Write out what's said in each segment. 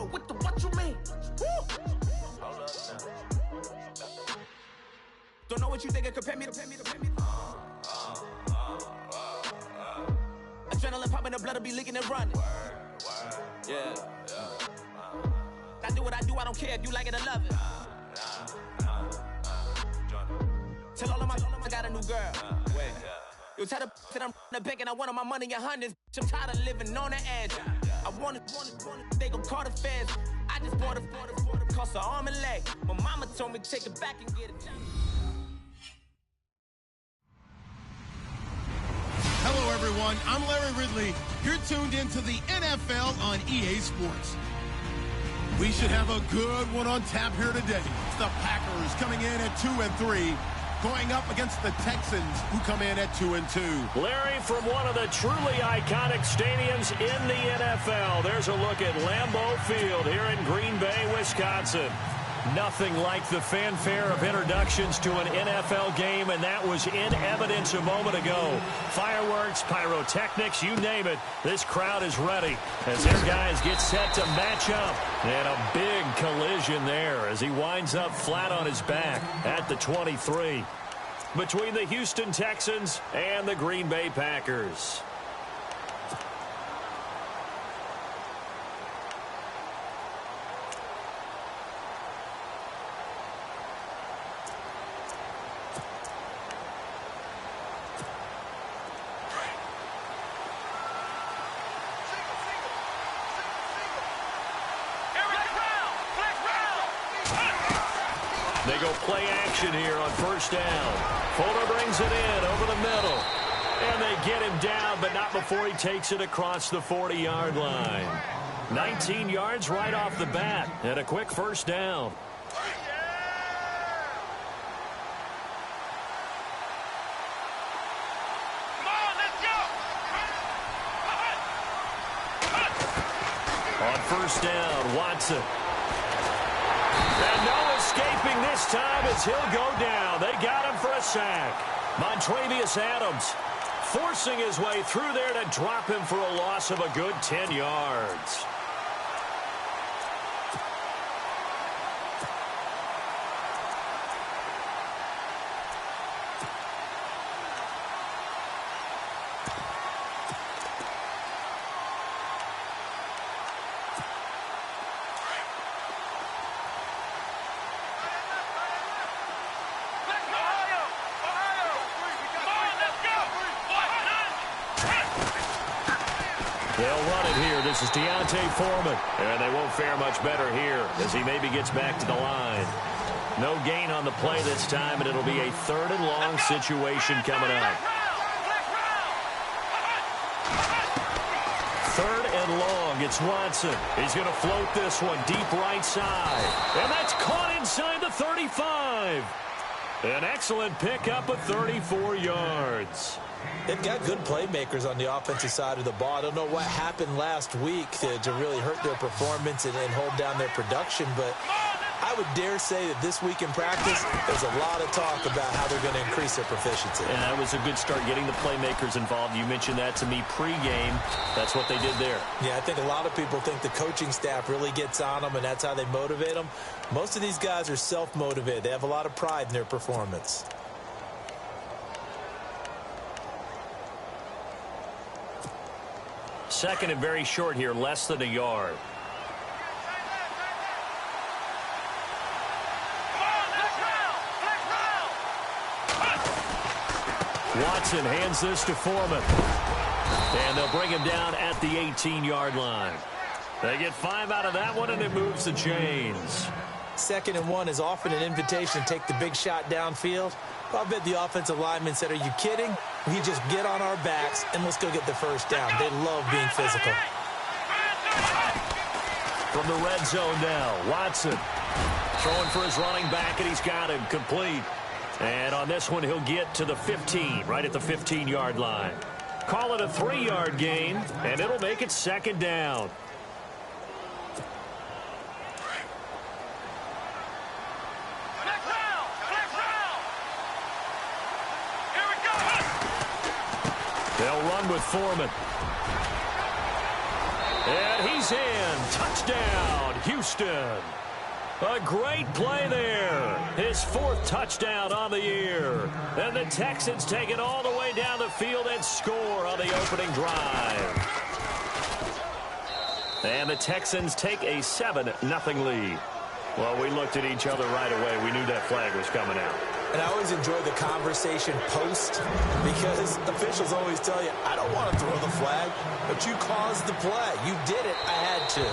Whoa, what you mean? Woo. Don't know what you think it compare me to. Adrenaline popping, the blood will be leaking and running. Yeah. I do what I do, I don't care if you like it or love it. Tell all of my I got a new girl. Wait. You tell the that I'm the bank and I want my money in hundreds. I'm tired of living on the edge. I want it, they gon' call the feds. I just bought it, cost an arm and leg. My mama told me to take it back and get it. Hello, everyone. I'm Larry Ridley. You're tuned into the NFL on EA Sports. We should have a good one on tap here today. The Packers coming in at 2-3, going up against the Texans, who come in at 2-2. Larry, from one of the truly iconic stadiums in the NFL, there's a look at Lambeau Field here in Green Bay, Wisconsin. Nothing like the fanfare of introductions to an NFL game, and that was in evidence a moment ago. Fireworks, pyrotechnics, you name it. This crowd is ready as their guys get set to match up. And a big collision there as he winds up flat on his back at the 23. Between the Houston Texans and the Green Bay Packers. They go play action here on first down. Fuller brings it in over the middle. And they get him down, but not before he takes it across the 40-yard line. 19 yards right off the bat, and a quick first down. On first down, Watson. And no escaping this time as he'll go down. They got him for a sack. Montravius Adams forcing his way through there to drop him for a loss of a good 10 yards. They'll run it here. This is Deontay Foreman. And they won't fare much better here as he maybe gets back to the line. No gain on the play this time, and it'll be a 3rd and long situation coming up. 3rd and long. It's Watson. He's going to float this one deep right side. And that's caught inside the 35. An excellent pickup of 34 yards. They've got good playmakers on the offensive side of the ball. I don't know what happened last week to really hurt their performance and hold down their production, but I would dare say that this week in practice, there's a lot of talk about how they're going to increase their proficiency. And that was a good start, getting the playmakers involved. You mentioned that to me pregame. That's what they did there. Yeah, I think a lot of people think the coaching staff really gets on them, and that's how they motivate them. Most of these guys are self-motivated. They have a lot of pride in their performance. Second and very short here, less than a yard. Watson hands this to Foreman. And they'll bring him down at the 18-yard line. They get 5 out of that one, and it moves the chains. 2nd and 1 is often an invitation to take the big shot downfield. I bet the offensive lineman said, are you kidding? We just get on our backs and let's go get the first down. They love being physical. From the red zone now, Watson throwing for his running back, and he's got him complete. And on this one, he'll get to the 15, right at the 15-yard line. Call it a 3-yard gain, and it'll make it 2nd down. They'll run with Foreman. And he's in. Touchdown, Houston. A great play there. His fourth touchdown on the year. And the Texans take it all the way down the field and score on the opening drive. And the Texans take a 7-0 lead. Well, we looked at each other right away. We knew that flag was coming out. And I always enjoy the conversation post because officials always tell you, I don't want to throw the flag, but you caused the play. You did it. I had to.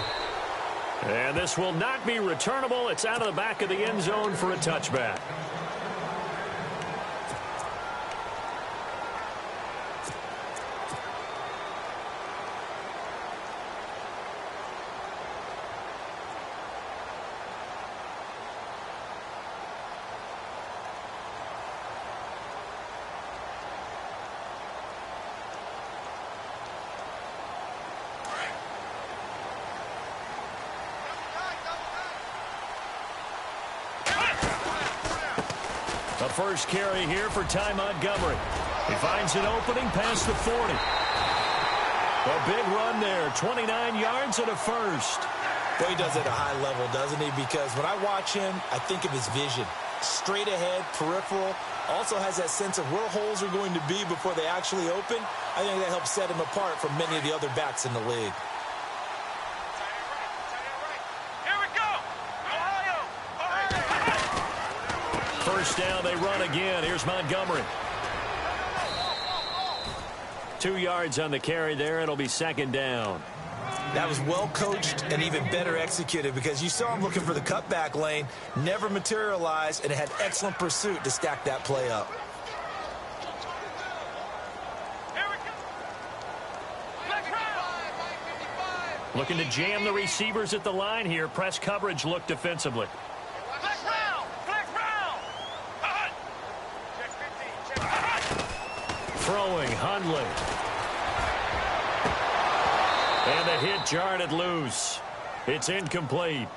And this will not be returnable. It's out of the back of the end zone for a touchback. The first carry here for Ty Montgomery. He finds an opening past the 40. A big run there, 29 yards and a first. Well, he does it at a high level, doesn't he? Because when I watch him, I think of his vision. Straight ahead, peripheral. Also has that sense of where holes are going to be before they actually open. I think that helps set him apart from many of the other backs in the league. First down, they run again. Here's Montgomery. 2 yards on the carry there. It'll be second down. That was well coached and even better executed because you saw him looking for the cutback lane, never materialized, and had excellent pursuit to stack that play up. Looking to jam the receivers at the line here. Press coverage look defensively. Throwing, Hundley. And the hit jarred it loose. It's incomplete.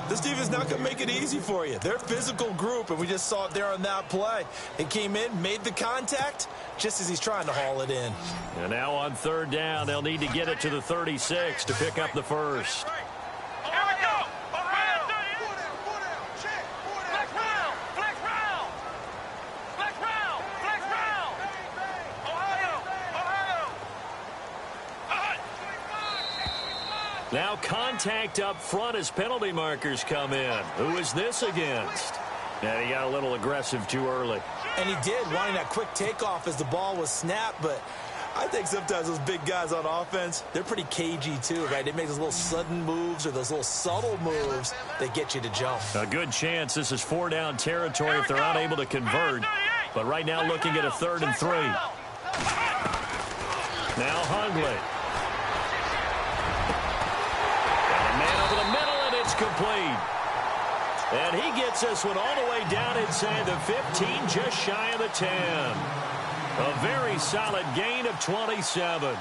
This defense not going to make it easy for you. They're a physical group, and we just saw it there on that play. It came in, made the contact, just as he's trying to haul it in. And now on third down, they'll need to get it to the 36 to pick up the first. Now contact up front as penalty markers come in. Who is this against? And he got a little aggressive too early. And he did, wanting that quick takeoff as the ball was snapped. But I think sometimes those big guys on offense, they're pretty cagey too, right? They make those little sudden moves or those little subtle moves that get you to jump. A good chance this is 4-down territory if they're unable to convert. But right now looking at a 3rd and 3. Now Hundley. Complete. And he gets this one all the way down inside the 15, just shy of the 10. A very solid gain of 27.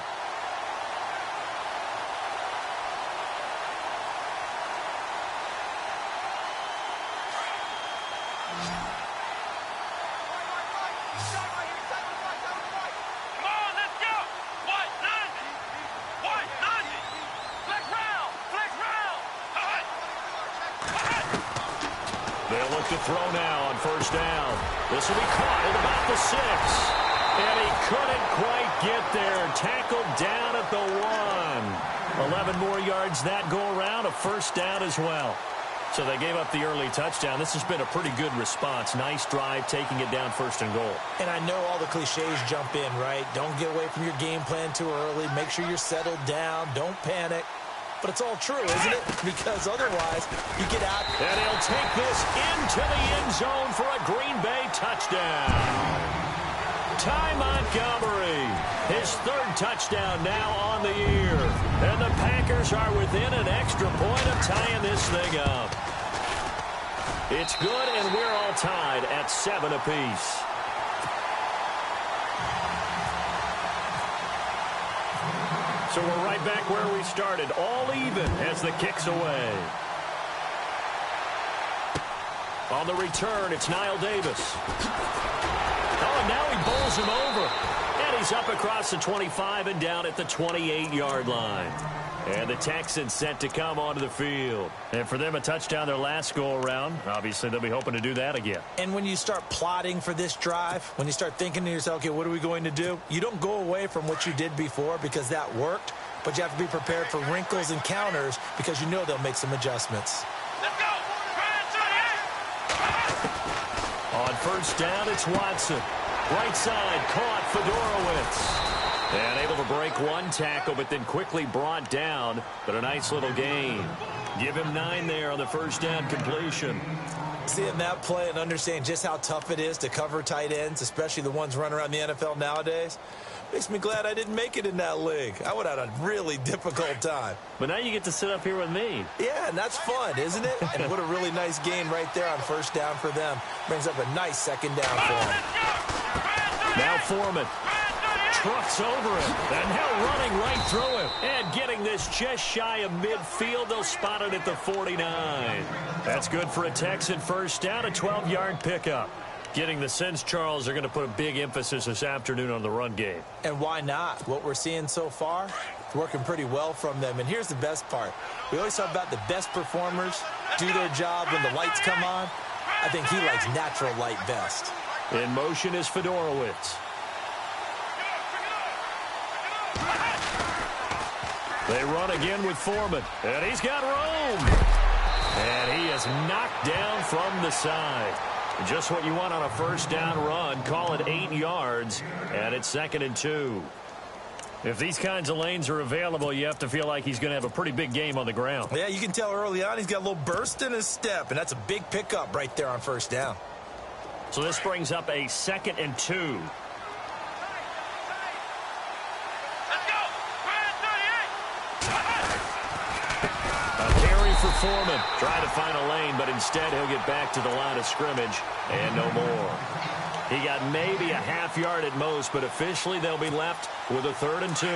They'll look to throw now on first down. This will be caught at about the 6. And he couldn't quite get there. Tackled down at the 1. 11 more yards that go around. A first down as well. So they gave up the early touchdown. This has been a pretty good response. Nice drive, taking it down 1st and goal. And I know all the cliches jump in, right? Don't get away from your game plan too early. Make sure you're settled down. Don't panic. But it's all true, isn't it? Because otherwise, you get out. And he'll take this into the end zone for a Green Bay touchdown. Ty Montgomery, his 3rd touchdown now on the year. And the Packers are within an extra point of tying this thing up. It's good, and we're all tied at 7 apiece. So we're right back where we started, all even as the kick's away. On the return, it's Niall Davis. Oh, and now he bowls him over. And he's up across the 25 and down at the 28-yard line. And the Texans set to come onto the field. And for them, a touchdown their last go-around. Obviously, they'll be hoping to do that again. And when you start plotting for this drive, when you start thinking to yourself, okay, what are we going to do? You don't go away from what you did before because that worked, but you have to be prepared for wrinkles and counters because you know they'll make some adjustments. Let's go! On first down, it's Watson. Right side, caught Fedorowicz. And able to break one tackle, but then quickly brought down. But a nice little gain. Give him 9 there on the first down completion. Seeing that play and understanding just how tough it is to cover tight ends, especially the ones running around the NFL nowadays, makes me glad I didn't make it in that league. I would have had a really difficult time. But now you get to sit up here with me. Yeah, and that's fun, isn't it? And what a really nice gain right there on first down for them. Brings up a nice second down for them. Now Foreman. Trucks over him, and now running right through him. And getting this just shy of midfield, they'll spot it at the 49. That's good for a Texan first down, a 12-yard pickup. Getting the sense, Charles, are going to put a big emphasis this afternoon on the run game. And why not? What we're seeing so far is working pretty well from them. And here's the best part. We always talk about the best performers do their job when the lights come on. I think he likes natural light best. In motion is Fedorowicz. They run again with Foreman, and he's got room. And he is knocked down from the side. Just what you want on a first down run. Call it 8 yards, and it's 2nd and 2. If these kinds of lanes are available, you have to feel like he's going to have a pretty big game on the ground. Yeah, you can tell early on he's got a little burst in his step, and that's a big pickup right there on first down. So this brings up a 2nd and 2. For Foreman, trying to find a lane, but instead he'll get back to the line of scrimmage and no more. He got maybe a half yard at most, but officially they'll be left with a 3rd and 2.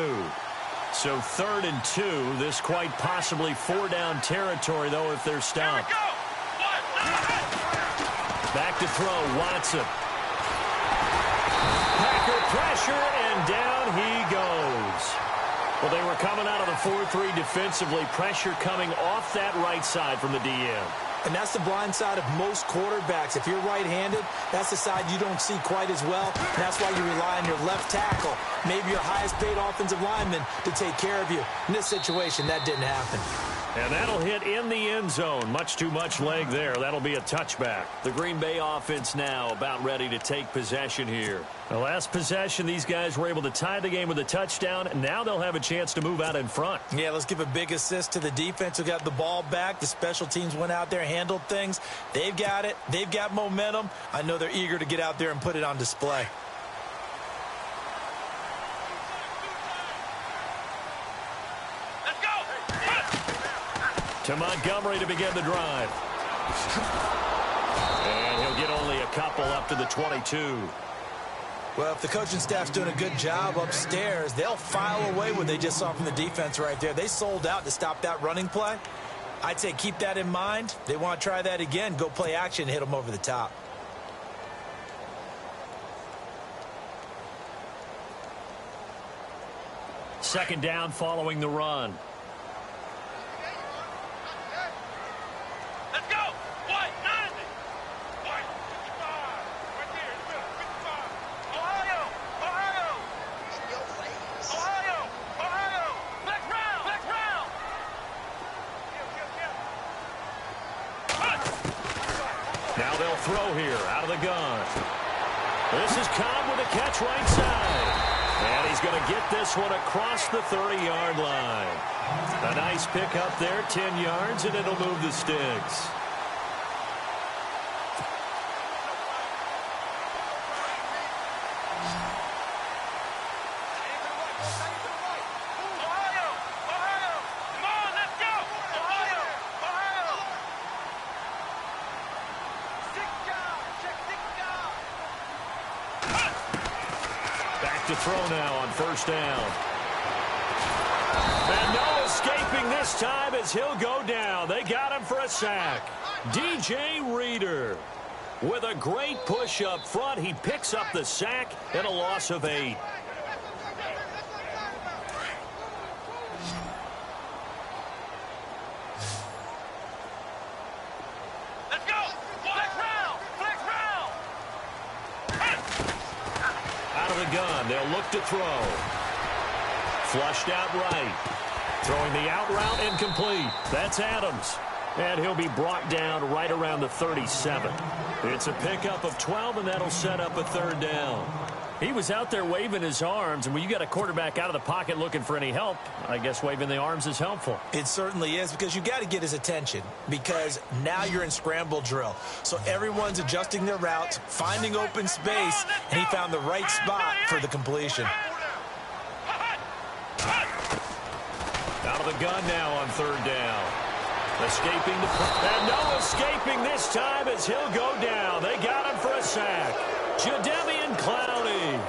So 3rd and 2, this quite possibly 4-down territory, though, if they're stopped. Back to throw, Watson. Packer pressure, and down he goes. Well, they were coming out of the 4-3 defensively. Pressure coming off that right side from the DM. And that's the blind side of most quarterbacks. If you're right-handed, that's the side you don't see quite as well. And that's why you rely on your left tackle, maybe your highest-paid offensive lineman, to take care of you. In this situation, that didn't happen. And that'll hit in the end zone. Much too much leg there. That'll be a touchback. The Green Bay offense now about ready to take possession here. The last possession, these guys were able to tie the game with a touchdown. And now they'll have a chance to move out in front. Yeah, let's give a big assist to the defense who got the ball back. The special teams went out there, handled things. They've got it. They've got momentum. I know they're eager to get out there and put it on display. To Montgomery to begin the drive. And he'll get only a couple up to the 22. Well, if the coaching staff's doing a good job upstairs, they'll file away what they just saw from the defense right there. They sold out to stop that running play. I'd say keep that in mind. They want to try that again. Go play action, hit them over the top. Second down following the run. Now they'll throw here out of the gun. This is Cobb with a catch right side. And he's going to get this one across the 30-yard line. A nice pick up there, 10 yards, and it'll move the sticks. To throw now on first down. And no escaping this time as he'll go down. They got him for a sack. DJ Reader with a great push up front. He picks up the sack and a loss of 8. the gun. They'll look to throw. Flushed out right. Throwing the out route incomplete. That's Adams. And he'll be brought down right around the 37. It's a pickup of 12, and that'll set up a third down. He was out there waving his arms, and when you got a quarterback out of the pocket looking for any help, I guess waving the arms is helpful. It certainly is, because you got to get his attention, because now you're in scramble drill. So everyone's adjusting their routes, finding open space, and he found the right spot for the completion. Out of the gun now on third down. Escaping and no escaping this time as he'll go down. They got him for a sack. Jadeveon Clowney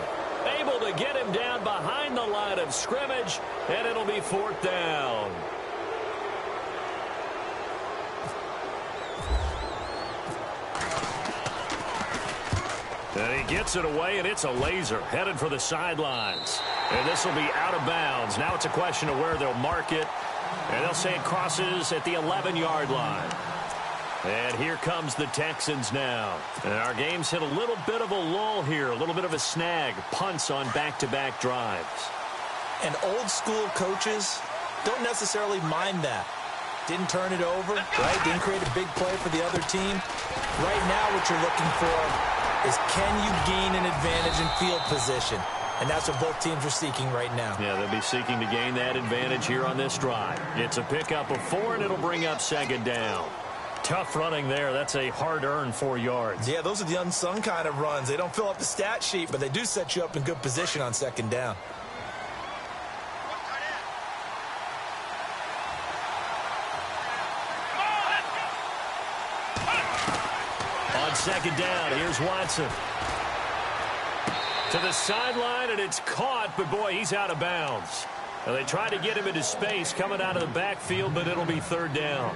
able to get him down behind the line of scrimmage, and it'll be fourth down. And he gets it away, and it's a laser headed for the sidelines. And this will be out of bounds. Now it's a question of where they'll mark it. And they'll say it crosses at the 11-yard line. And here comes the Texans now. And our game's hit a little bit of a lull here, a little bit of a snag. Punts on back-to-back drives. And old-school coaches don't necessarily mind that. Didn't turn it over, right? Didn't create a big play for the other team. Right now what you're looking for is, can you gain an advantage in field position? And that's what both teams are seeking right now. Yeah, they'll be seeking to gain that advantage here on this drive. It's a pickup of 4, and it'll bring up second down. Tough running there. That's a hard-earned 4 yards. Yeah, those are the unsung kind of runs. They don't fill up the stat sheet, but they do set you up in good position on second down. On second down, here's Watson. To the sideline, and it's caught, but boy, he's out of bounds. And they tried to get him into space coming out of the backfield, but it'll be third down.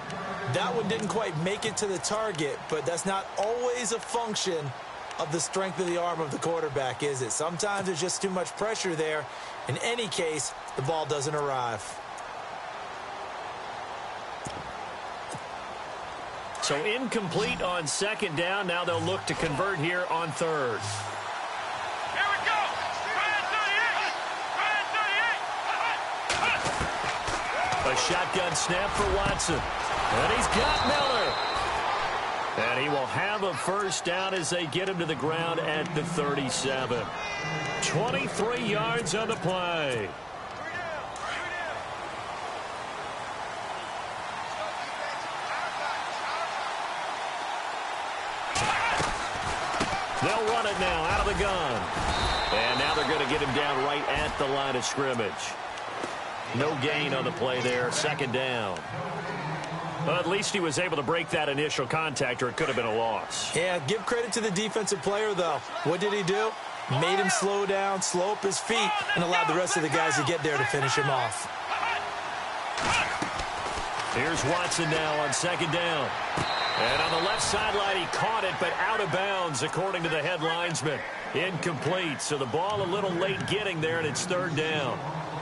That one didn't quite make it to the target, but that's not always a function of the strength of the arm of the quarterback, is it? Sometimes there's just too much pressure there. In any case, the ball doesn't arrive. So incomplete on second down. Now they'll look to convert here on third. A shotgun snap for Watson. And he's got Miller. And he will have a first down as they get him to the ground at the 37. 23 yards on the play. They'll run it now out of the gun. And now they're going to get him down right at the line of scrimmage. No gain on the play there. Second down. Well, at least he was able to break that initial contact, or it could have been a loss. Yeah, give credit to the defensive player, though. What did he do? Made him slow down, slow up his feet, and allowed the rest of the guys to get there to finish him off. Here's Watson now on second down. And on the left sideline, he caught it, but out of bounds, according to the head linesman. Incomplete, so the ball a little late getting there, and it's third down.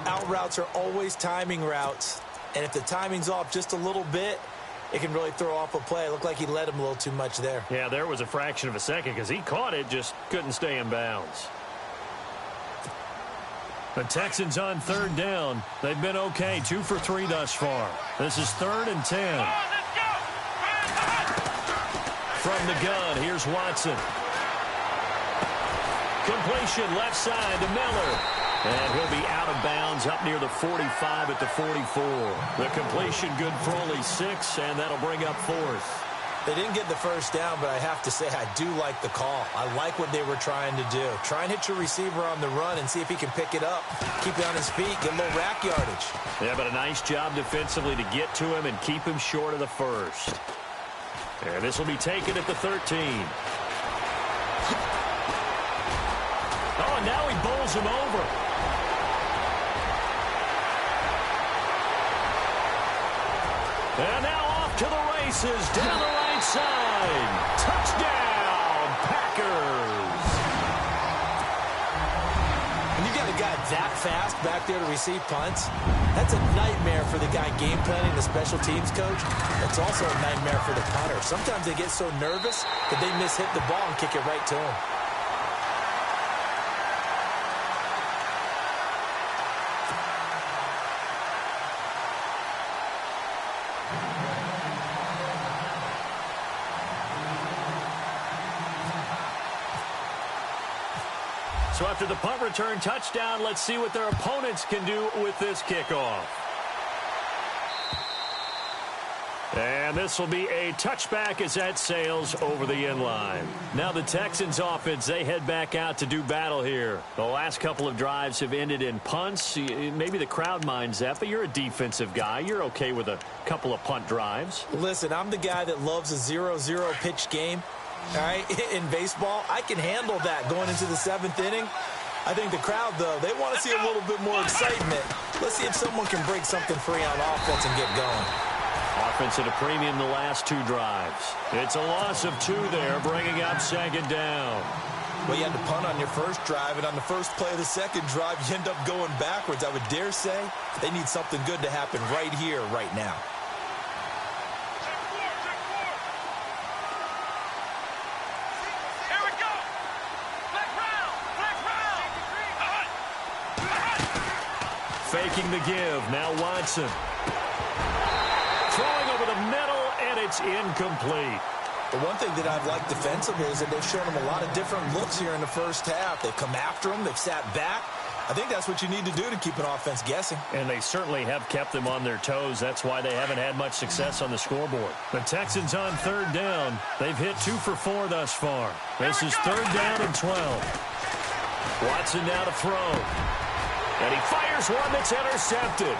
Out routes are always timing routes, and if the timing's off just a little bit, it can really throw off a play. It looked like he led him a little too much there. Yeah, there was a fraction of a second because he caught it, just couldn't stay in bounds. The Texans on third down. They've been okay, 2 for 3 thus far. This is 3rd and 10. From the gun, here's Watson. Completion left side to Miller. And he'll be out of bounds up near the 45 at the 44. The completion good for only 6, and that'll bring up 4th. They didn't get the first down, but I have to say I do like the call. I like what they were trying to do. Try and hit your receiver on the run and see if he can pick it up. Keep it on his feet, get a little rack yardage. Yeah, but a nice job defensively to get to him and keep him short of the first. And this will be taken at the 13. Oh, and now he bowls him over. And now off to the races, down the right side. Touchdown, Packers. When you got a guy that fast back there to receive punts, that's a nightmare for the guy game planning, the special teams coach. It's also a nightmare for the punter. Sometimes they get so nervous that they miss hit the ball and kick it right to him. So after the punt return touchdown, let's see what their opponents can do with this kickoff. And this will be a touchback as that sails over the end line. Now the Texans offense, they head back out to do battle here. The last couple of drives have ended in punts. Maybe the crowd minds that, but you're a defensive guy. You're okay with a couple of punt drives. Listen, I'm the guy that loves a 0-0 pitch game. All right, in baseball, I can handle that going into the 7th inning. I think the crowd, though, they want to see a little bit more excitement. Let's see if someone can break something free on offense and get going. Offense at a premium the last 2 drives. It's a loss of 2 there, bringing up 2nd down. Well, you had to punt on your first drive, and on the first play of the 2nd drive, you end up going backwards. I would dare say they need something good to happen right here, right now. Faking the give. Now Watson. Throwing over the middle, and it's incomplete. The one thing that I've liked defensively is that they've shown him a lot of different looks here in the first half. They've come after him. They've sat back. I think that's what you need to do to keep an offense guessing. And they certainly have kept them on their toes. That's why they haven't had much success on the scoreboard. The Texans on 3rd down. They've hit 2 for 4 thus far. This is 3rd down and 12. Watson now to throw. And he fires one that's intercepted.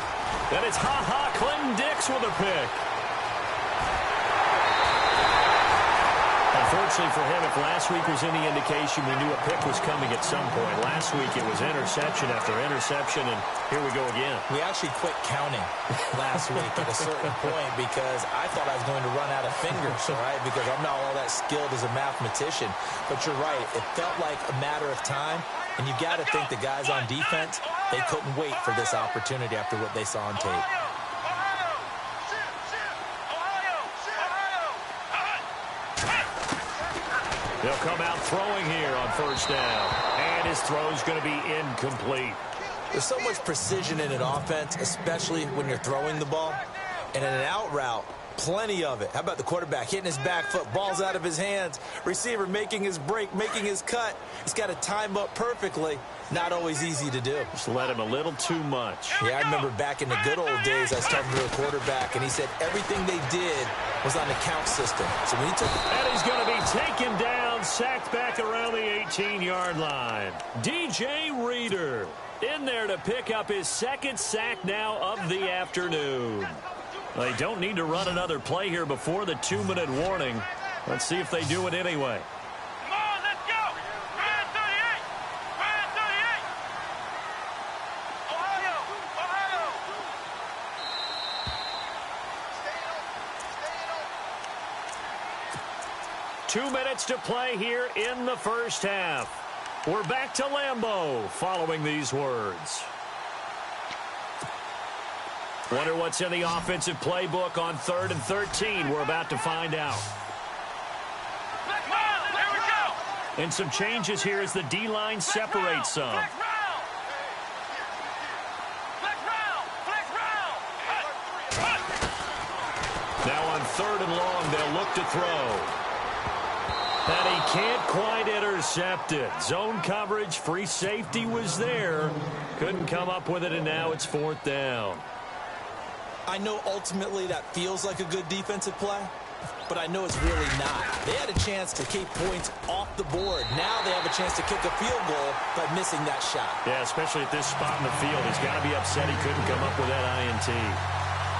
And it's Clinton Dix with a pick. Unfortunately for him, if last week was any indication, we knew a pick was coming at some point. Last week it was interception after interception, and here we go again. We actually quit counting last week at a certain point because I thought I was going to run out of fingers, all right, because I'm not all that skilled as a mathematician. But you're right. It felt like a matter of time, and you got to think the guys on defense, they couldn't wait for this opportunity after what they saw on tape. They'll come out throwing here on 1st down. And his throw's going to be incomplete. There's so much precision in an offense, especially when you're throwing the ball. And in an out route, plenty of it. How about the quarterback hitting his back foot, ball's out of his hands, receiver making his break, making his cut. He's got to time up perfectly. Not always easy to do. Just let him a little too much. Yeah, I remember back in the good old days, I was talking to a quarterback, and he said everything they did was on the count system. So when he took... And he's going to be taken down, sacked back around the 18-yard line. DJ Reader in there to pick up his 2nd sack now of the afternoon. They don't need to run another play here before the 2-minute warning. Let's see if they do it anyway. Come on, let's go! Ryan 38! Ryan 38! Ohio! Ohio! Stay on. 2 minutes to play here in the first half. We're back to Lambeau following these words. Wonder what's in the offensive playbook on 3rd and 13. We're about to find out. And some changes here as the D-line separates some. Now on 3rd and long, they'll look to throw. And he can't quite intercept it. Zone coverage, free safety was there. Couldn't come up with it, and now it's 4th down. I know ultimately that feels like a good defensive play, but I know it's really not. They had a chance to keep points off the board. Now they have a chance to kick a field goal by missing that shot. Yeah, especially at this spot in the field. He's got to be upset he couldn't come up with that INT.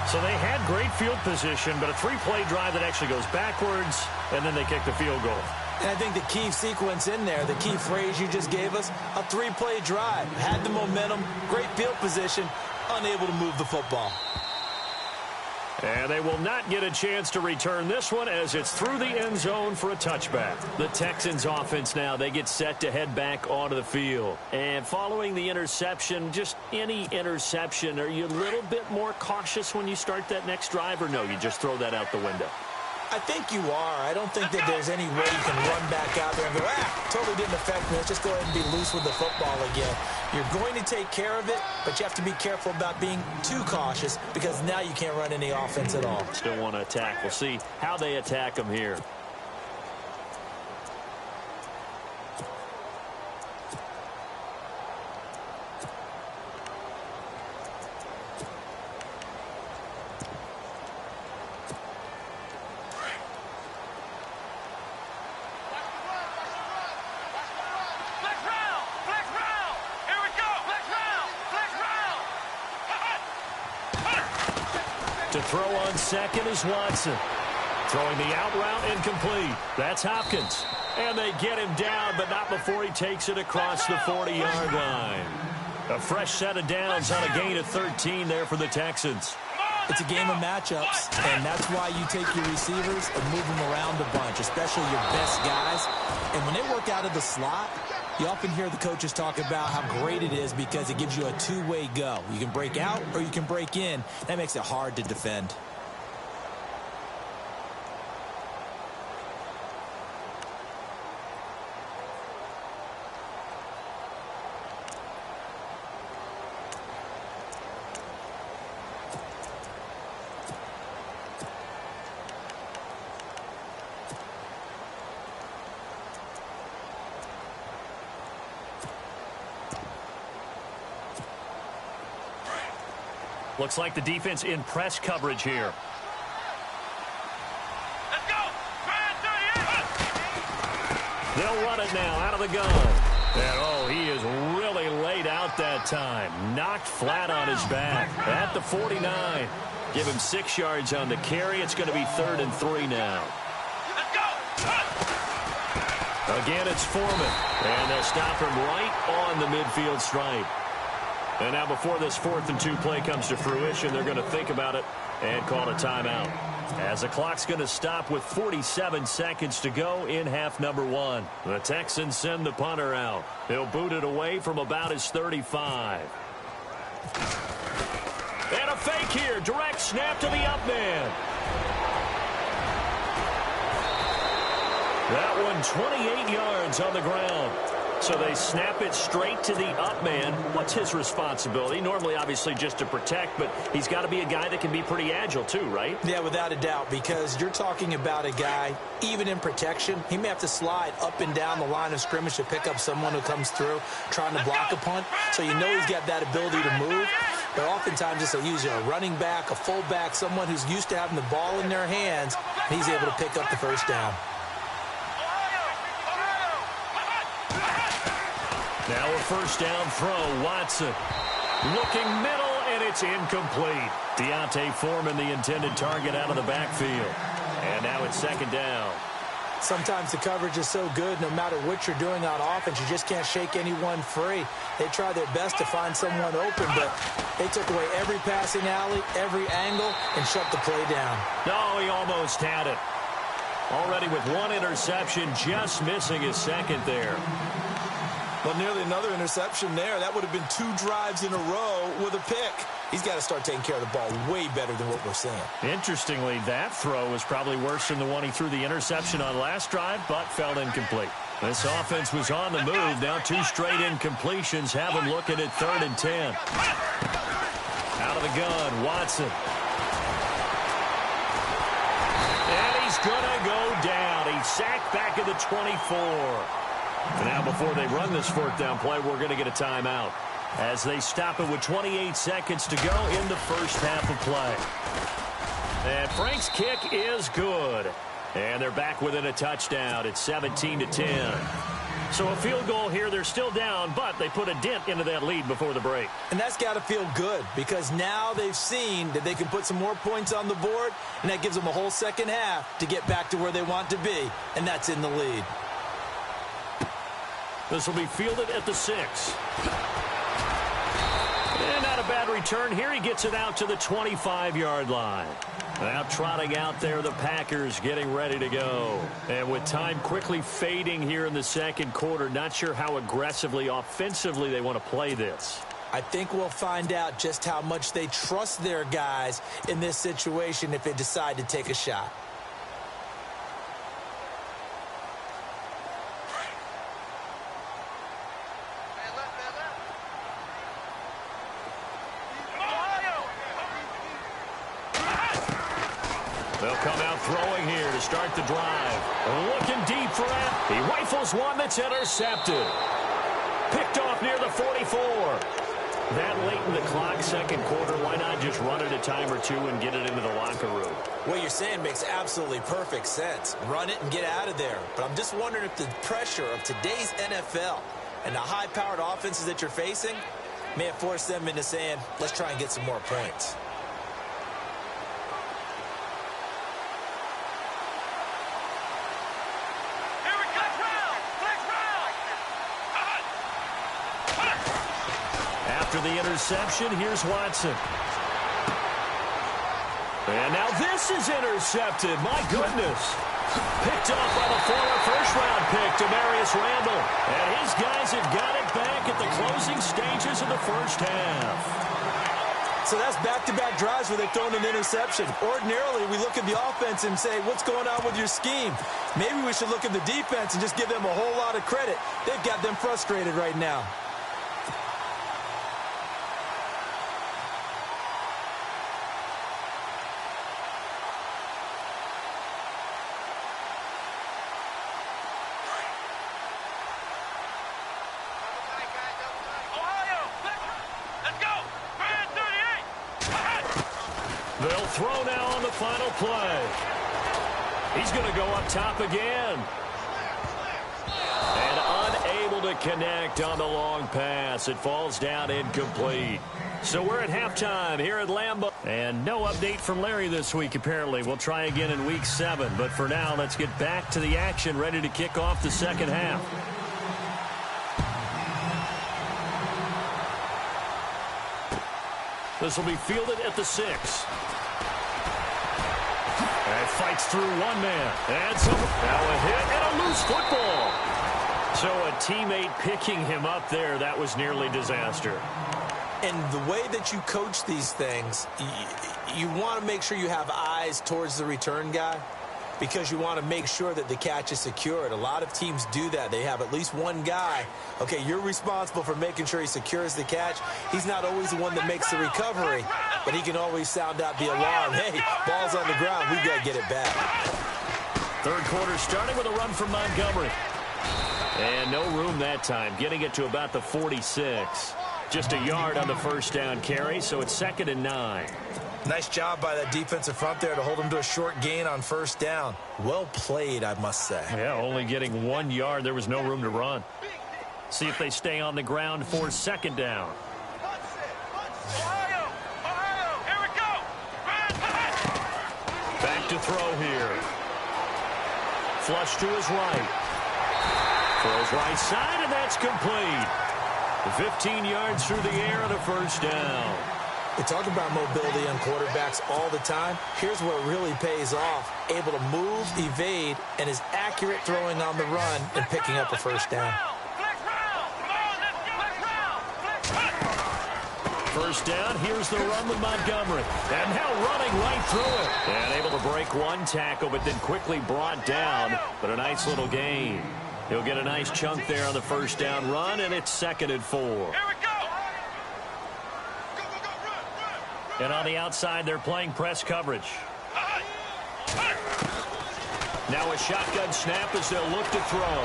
So they had great field position, but a 3-play drive that actually goes backwards, and then they kick the field goal. And I think the key sequence in there, the key phrase you just gave us, a 3-play drive. Had the momentum, great field position, unable to move the football. And they will not get a chance to return this one as it's through the end zone for a touchback. The Texans offense now, they get set to head back onto the field. And following the interception, just any interception, are you a little bit more cautious when you start that next drive, or no, you just throw that out the window? I think you are. I don't think that there's any way you can run back out there and go, totally didn't affect me. Let's just go ahead and be loose with the football again. You're going to take care of it, but you have to be careful about being too cautious because now you can't run any offense at all. Still want to attack. We'll see how they attack them here. To throw on second is Watson. Throwing the out route incomplete. That's Hopkins. And they get him down, but not before he takes it across the 40-yard line. A fresh set of downs on a gain of 13 there for the Texans. It's a game of matchups, and that's why you take your receivers and move them around a bunch, especially your best guys. And when they work out of the slot, you often hear the coaches talk about how great it is because it gives you a two-way go. You can break out or you can break in. That makes it hard to defend. Looks like the defense in press coverage here. Let's go. They'll run it now out of the gun. And, he is really laid out that time. Knocked flat on his back at the 49. Give him 6 yards on the carry. It's going to be 3rd and 3 now. Let's go. Again, it's Foreman. And they'll stop him right on the midfield stripe. And now before this 4th and 2 play comes to fruition, they're going to think about it and call a timeout. As the clock's going to stop with 47 seconds to go in half number 1. The Texans send the punter out. He'll boot it away from about his 35. And a fake here. Direct snap to the up man. That one 28 yards on the ground. So they snap it straight to the up man. What's his responsibility? Normally, obviously, just to protect, but he's got to be a guy that can be pretty agile too, right? Yeah, without a doubt, because you're talking about a guy, even in protection, he may have to slide up and down the line of scrimmage to pick up someone who comes through trying to block a punt. So you know he's got that ability to move. But oftentimes, it's usually a running back, a fullback, someone who's used to having the ball in their hands, and he's able to pick up the first down. Now a first down throw, Watson. Looking middle, and it's incomplete. Deontay Foreman, the intended target, out of the backfield. And now it's 2nd down. Sometimes the coverage is so good, no matter what you're doing on offense, you just can't shake anyone free. They try their best to find someone open, but they took away every passing alley, every angle, and shut the play down. No, he almost had it. Already with 1 interception, just missing his 2nd there. Well, nearly another interception there. That would have been 2 drives in a row with a pick. He's got to start taking care of the ball way better than what we're seeing. Interestingly, that throw was probably worse than the one he threw the interception on last drive, but fell incomplete. This offense was on the move. Now 2 straight incompletions have him looking at 3rd and 10. Out of the gun, Watson. And he's going to go down. He's sacked back at the 24. Now before they run this 4th down play, we're going to get a timeout as they stop it with 28 seconds to go in the first half of play. And Frank's kick is good. And they're back within a touchdown. It's 17-10. So a field goal here. They're still down, but they put a dent into that lead before the break. And that's got to feel good because now they've seen that they can put some more points on the board, and that gives them a whole second half to get back to where they want to be, and that's in the lead. This will be fielded at the 6. And not a bad return here. He gets it out to the 25-yard line. Now trotting out there, the Packers getting ready to go. And with time quickly fading here in the 2nd quarter, not sure how aggressively, offensively they want to play this. I think we'll find out just how much they trust their guys in this situation if they decide to take a shot. They'll come out throwing here to start the drive. Looking deep for it. He rifles one that's intercepted. Picked off near the 44. That late in the clock, second quarter, why not just run it a time or two and get it into the locker room? What you're saying makes absolutely perfect sense. Run it and get out of there. But I'm just wondering if the pressure of today's NFL and the high-powered offenses that you're facing may have forced them into saying, let's try and get some more points. After the interception, here's Watson. And now this is intercepted. My goodness. Picked off by the former first-round pick, Demarius Randall. And his guys have got it back at the closing stages of the first half. So that's back-to-back drives where they've thrown an interception. Ordinarily, we look at the offense and say, what's going on with your scheme? Maybe we should look at the defense and just give them a whole lot of credit. They've got them frustrated right now. They'll throw now on the final play. He's going to go up top again. And unable to connect on the long pass. It falls down incomplete. So we're at halftime here at Lambeau. And no update from Larry this week, apparently. We'll try again in Week 7. But for now, let's get back to the action, ready to kick off the second half. This will be fielded at the 6. And fights through one man. And now a hit and a loose football. So a teammate picking him up there, that was nearly disaster. And the way that you coach these things, you want to make sure you have eyes towards the return guy because you want to make sure that the catch is secured. A lot of teams do that. They have at least one guy. Okay, you're responsible for making sure he secures the catch. He's not always the one that makes the recovery, but he can always sound out the alarm. Hey, ball's on the ground. We've got to get it back. Third quarter starting with a run from Montgomery. And no room that time, getting it to about the 46. Just a yard on the first down carry, so it's 2nd and 9. Nice job by that defensive front there to hold him to a short gain on first down. Well played, I must say. Yeah, only getting 1 yard. There was no room to run. See if they stay on the ground for 2nd down. Here we go. Back to throw here. Flush to his right. Throws right side, and that's complete. 15 yards through the air and a first down. We talk about mobility on quarterbacks all the time. Here's where it really pays off. Able to move, evade, and is accurate throwing on the run and picking up a first down. First down, here's the run with Montgomery. And now running right through it. And able to break one tackle, but then quickly brought down. But a nice little gain. He'll get a nice chunk there on the first down run, and it's 2nd and 4. Here we go. And on the outside, they're playing press coverage. Now a shotgun snap as they'll look to throw.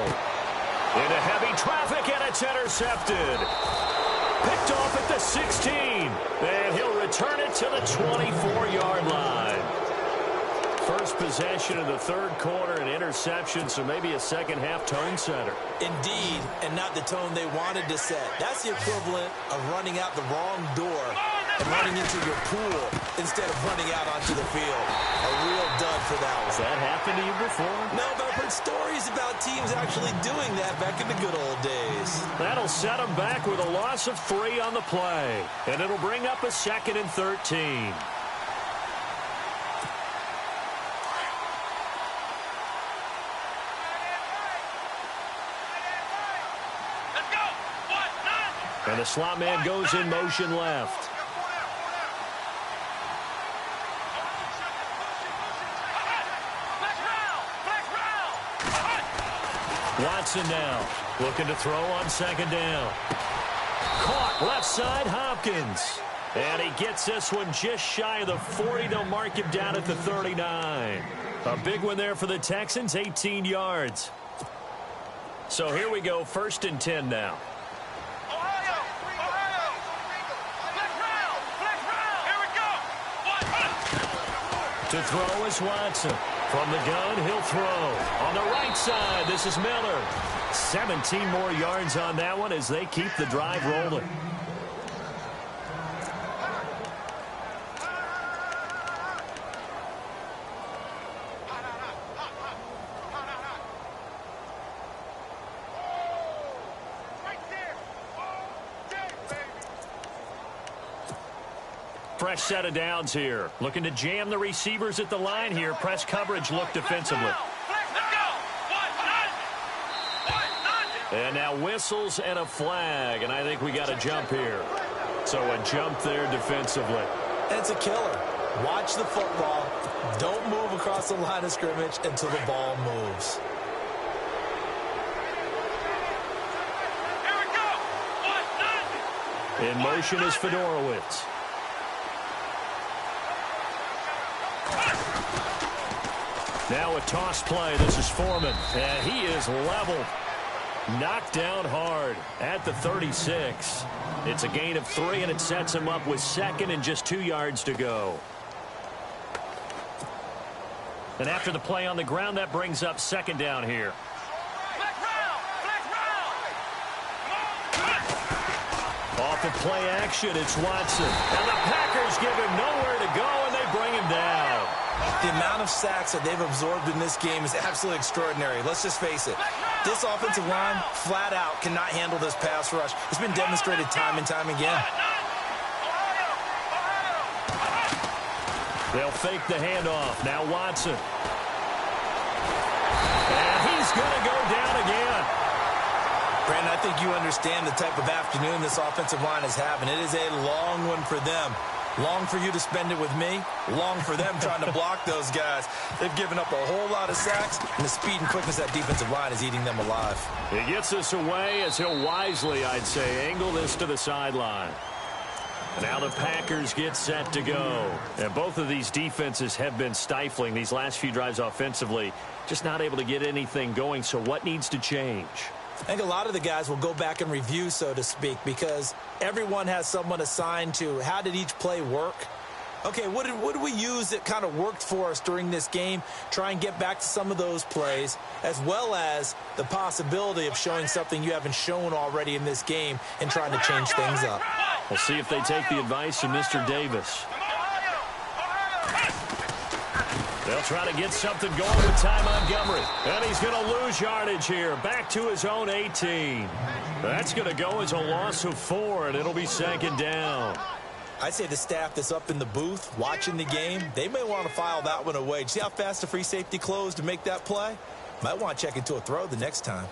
Into heavy traffic, and it's intercepted. Picked off at the 16. And he'll return it to the 24-yard line. First possession of the third quarter, an interception, so maybe a second-half tone setter. Indeed, and not the tone they wanted to set. That's the equivalent of running out the wrong door and running into your pool instead of running out onto the field. A real dud for that one. Has that happened to you before? No, but I've heard stories about teams actually doing that back in the good old days. That'll set them back with a loss of 3 on the play. And it'll bring up a 2nd and 13. And the slot man goes in motion left. Watson now looking to throw on 2nd down. Caught left side, Hopkins. And he gets this one just shy of the 40. They'll mark him down at the 39. A big one there for the Texans, 18 yards. So here we go, 1st and 10 now. Ohio! Flex round! Here we go! To throw is Watson. From the gun, he'll throw. On the right side, this is Miller. 17 more yards on that one as they keep the drive rolling. Fresh set of downs here. Looking to jam the receivers at the line here. Press coverage look defensively. And now whistles and a flag. And I think we got a jump here. So a jump there defensively. It's a killer. Watch the football. Don't move across the line of scrimmage until the ball moves. Here we go! In motion is Fedorowicz. Now a toss play. This is Foreman. And he is leveled. Knocked down hard at the 36. It's a gain of 3, and it sets him up with 2nd and just 2 yards to go. And after the play on the ground, that brings up 2nd down here. Flex round! Off of play action, it's Watson. And the Packers give him nowhere to go, and they bring him down. The amount of sacks that they've absorbed in this game is absolutely extraordinary. Let's just face it. This offensive line, flat out, cannot handle this pass rush. It's been demonstrated time and time again. They'll fake the handoff. Now Watson. And he's going to go down again. Brandon, I think you understand the type of afternoon this offensive line is having. It is a long one for them. Long for you to spend it with me. Long for them trying to block those guys. They've given up a whole lot of sacks, and the speed and quickness of that defensive line is eating them alive. He gets this away as he'll wisely, I'd say, angle this to the sideline. Now the Packers get set to go. And both of these defenses have been stifling these last few drives offensively. Just not able to get anything going. So what needs to change? I think a lot of the guys will go back and review, so to speak, because everyone has someone assigned to how did each play work. Okay, what did we use that kind of worked for us during this game? Try and get back to some of those plays, as well as the possibility of showing something you haven't shown already in this game and trying to change things up. We'll see if they take the advice of Mr. Davis. They'll try to get something going with Ty Montgomery. And he's going to lose yardage here. Back to his own 18. That's going to go as a loss of 4, and it'll be 2nd down. I say the staff that's up in the booth watching the game, they may want to file that one away. See how fast the free safety closed to make that play? Might want to check into a throw the next time.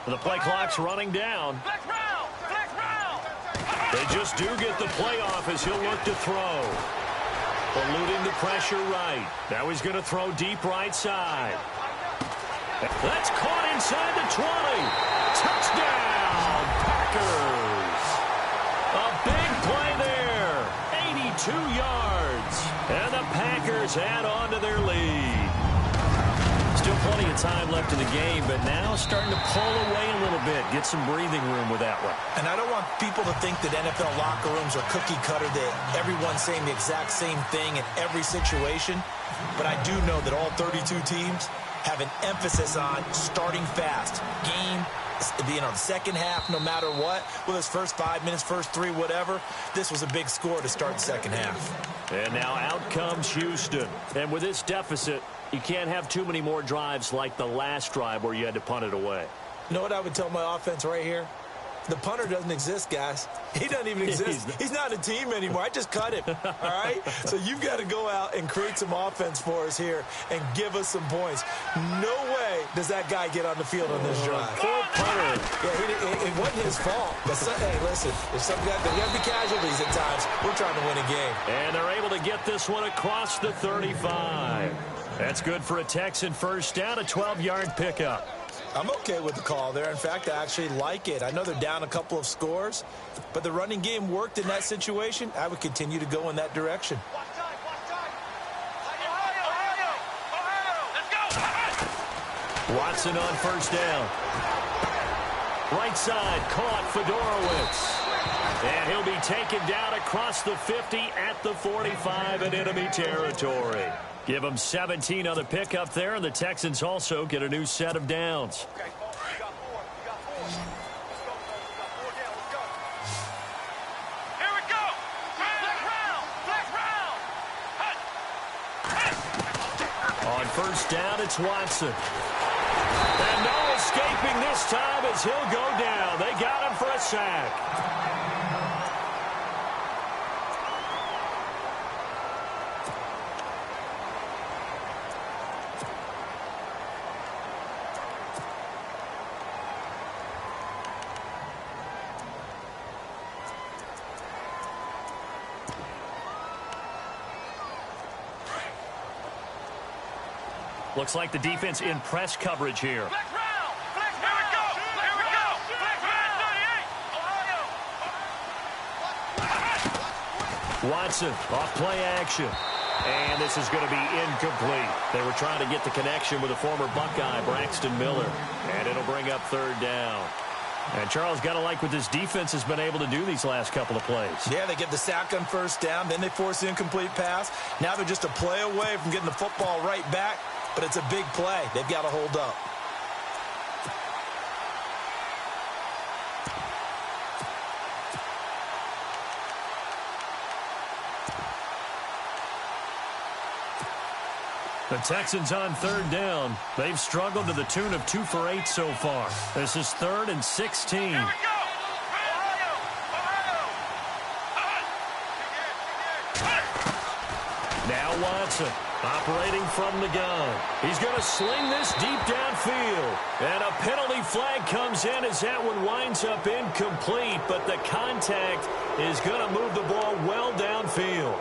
The play clock's running down. They just do get the play off as he'll look to throw. Eluding the pressure right. Now he's going to throw deep right side. That's caught inside the 20. Touchdown, Packers. A big play there. 82 yards. And the Packers add on to their lead. Still plenty of time left in the game, but now starting to pull away a little bit. Get some breathing room with that one. And I don't want people to think that NFL locker rooms are cookie cutter, that everyone's saying the exact same thing in every situation. But I do know that all 32 teams have an emphasis on starting fast. Game, the second half, no matter what, whether it's first 5 minutes, first 3, whatever, this was a big score to start the second half. And now out comes Houston. And with this deficit, you can't have too many more drives like the last drive where you had to punt it away. You know what I would tell my offense right here? The punter doesn't exist, guys. He doesn't even exist. He's not a team anymore. I just cut him, all right? So you've got to go out and create some offense for us here and give us some points. No way does that guy get on the field on this drive. Poor punter. Yeah, it wasn't his fault. But hey, listen, if some guy, there got to be casualties at times. We're trying to win a game. And they're able to get this one across the 35. That's good for a Texan first down, a 12-yard pickup. I'm okay with the call there. In fact, I actually like it. I know they're down a couple of scores, but the running game worked in that situation. I would continue to go in that direction. Watson on first down. Right side, caught Fedorowicz. And he'll be taken down across the 50 at the 45 in enemy territory. Give them 17 on the pickup there, and the Texans also get a new set of downs. Okay, you got four. You got four. Let's go, down. Let's go. Here we go. Flex round. On first down, it's Watson. And no escaping this time as he'll go down. They got him for a sack. Looks like the defense in press coverage here. Flex round. Flex round. Here we go. Here we go. Flex round 38. Ohio. Watson off play action. And this is going to be incomplete. They were trying to get the connection with a former Buckeye, Braxton Miller. And it'll bring up third down. And Charles, got to like what this defense has been able to do these last couple of plays. Yeah, they get the sack on first down, then they force the incomplete pass. Now they're just a play away from getting the football right back, but it's a big play. They've got to hold up. The Texans on third down. They've struggled to the tune of 2 for 8 so far. This is 3rd and 16. Here we go. Now Watson operating from the gun. He's going to sling this deep downfield. And a penalty flag comes in as that one winds up incomplete. But the contact is going to move the ball well downfield.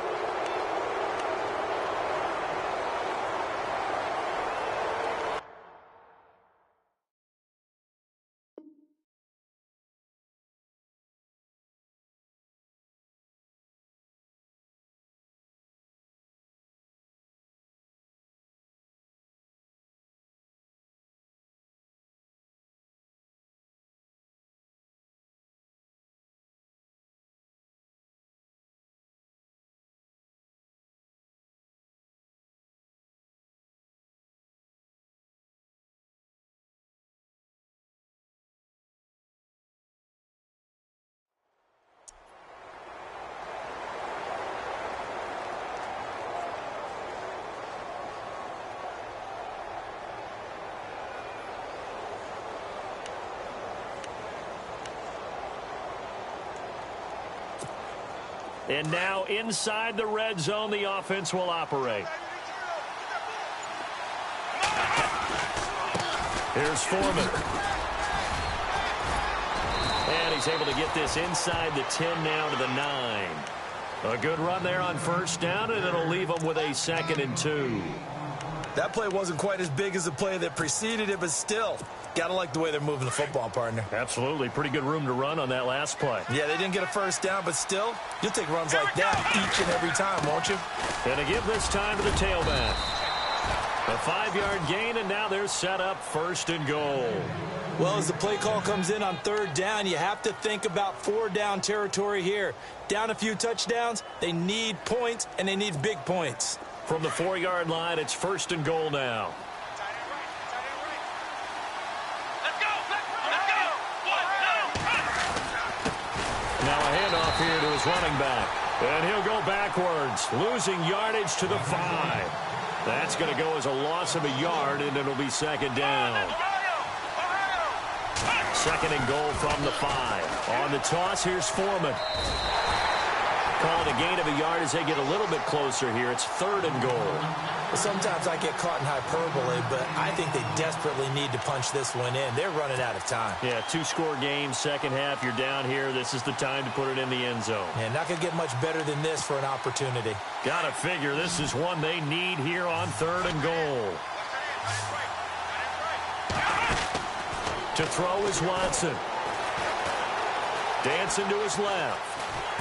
And now inside the red zone, the offense will operate. Here's Foreman. And he's able to get this inside the 10 now to the 9. A good run there on first down, and it'll leave them with a 2nd and 2. That play wasn't quite as big as the play that preceded it, but still, got to like the way they're moving the football, partner. Absolutely. Pretty good room to run on that last play. Yeah, they didn't get a first down, but still, you'll take runs like that each and every time, won't you? And to give this time to the tailback. A 5-yard gain, and now they're set up 1st and goal. Well, as the play call comes in on 3rd down, you have to think about 4-down territory here. Down a few touchdowns, they need points, and they need big points. From the 4-yard line, it's 1st and goal now. Let's go. Let's go. 1, 2. Now a handoff here to his running back. And he'll go backwards, losing yardage to the 5. That's going to go as a loss of a yard, and it'll be 2nd down. Second and goal from the 5. On the toss, here's Foreman. Calling a gain of a yard as they get a little bit closer here. It's third and goal. Sometimes I get caught in hyperbole, but I think they desperately need to punch this one in. They're running out of time. Yeah, 2-score game, second half. You're down here. This is the time to put it in the end zone. Yeah, not going to get much better than this for an opportunity. Got to figure this is one they need here on third and goal. To throw is Watson. Dancing to his left.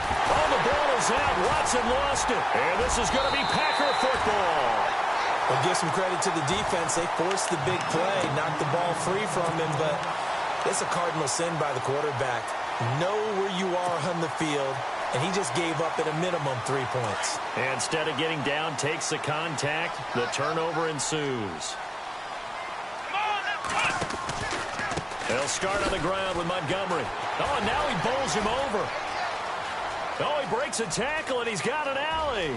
Oh, the ball is out. Watson lost it. And this is going to be Packer football. Well, give some credit to the defense. They forced the big play, knocked the ball free from him, but it's a cardinal sin by the quarterback. Know where you are on the field, and he just gave up at a minimum 3 points. And instead of getting down, takes the contact. The turnover ensues. They'll start on the ground with Montgomery. Oh, and now he bowls him over. Oh, he breaks a tackle, and he's got an alley.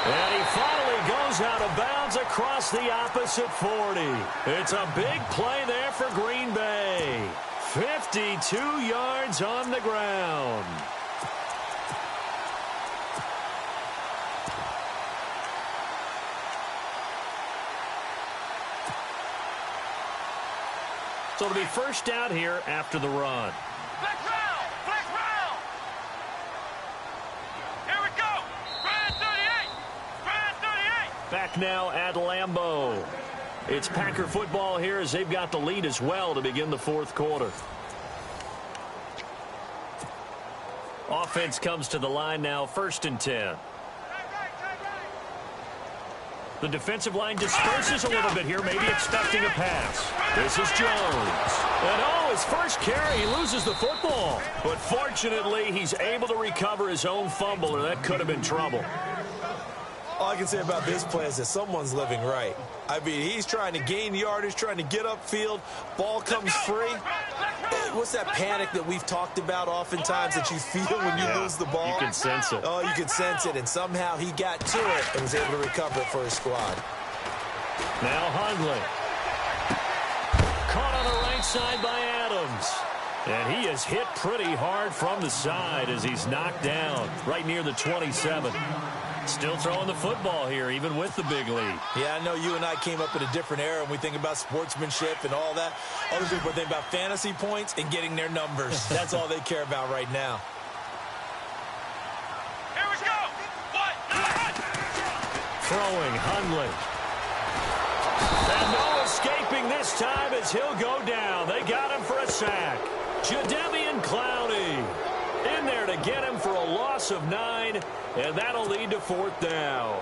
And he finally goes out of bounds across the opposite 40. It's a big play there for Green Bay. 52 yards on the ground. So it'll be first down here after the run. Flex round! Flex round! Here we go! Brand 38! Brand 38! Back now at Lambeau. It's Packer football here as they've got the lead as well to begin the fourth quarter. Offense comes to the line now, 1st and 10. The defensive line disperses a little bit here, maybe expecting a pass. This is Jones. And oh, his first carry, he loses the football. But fortunately, he's able to recover his own fumble, or that could have been trouble. All I can say about this play is that someone's living right. I mean, he's trying to gain yardage, trying to get upfield. Ball comes free. What's that panic that we've talked about oftentimes that you feel when you lose the ball? You can sense it. Oh, you can sense it. And somehow he got to it and was able to recover it for his squad. Now Hundley. Caught on the right side by Adams. And he is hit pretty hard from the side as he's knocked down right near the 27. Still throwing the football here, even with the big lead. Yeah, I know you and I came up in a different era and we think about sportsmanship and all that. Other people think about fantasy points and getting their numbers. That's all they care about right now. Here we go! Throwing Hundley. And no escaping this time as he'll go down. They got him for a sack. Jadeveon Clowney in there to get him for a loss of 9, and that'll lead to 4th down.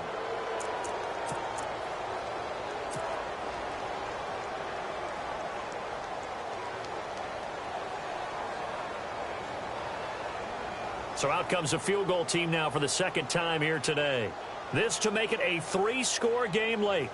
So out comes the field goal team now for the second time here today. This to make it a 3-score game late.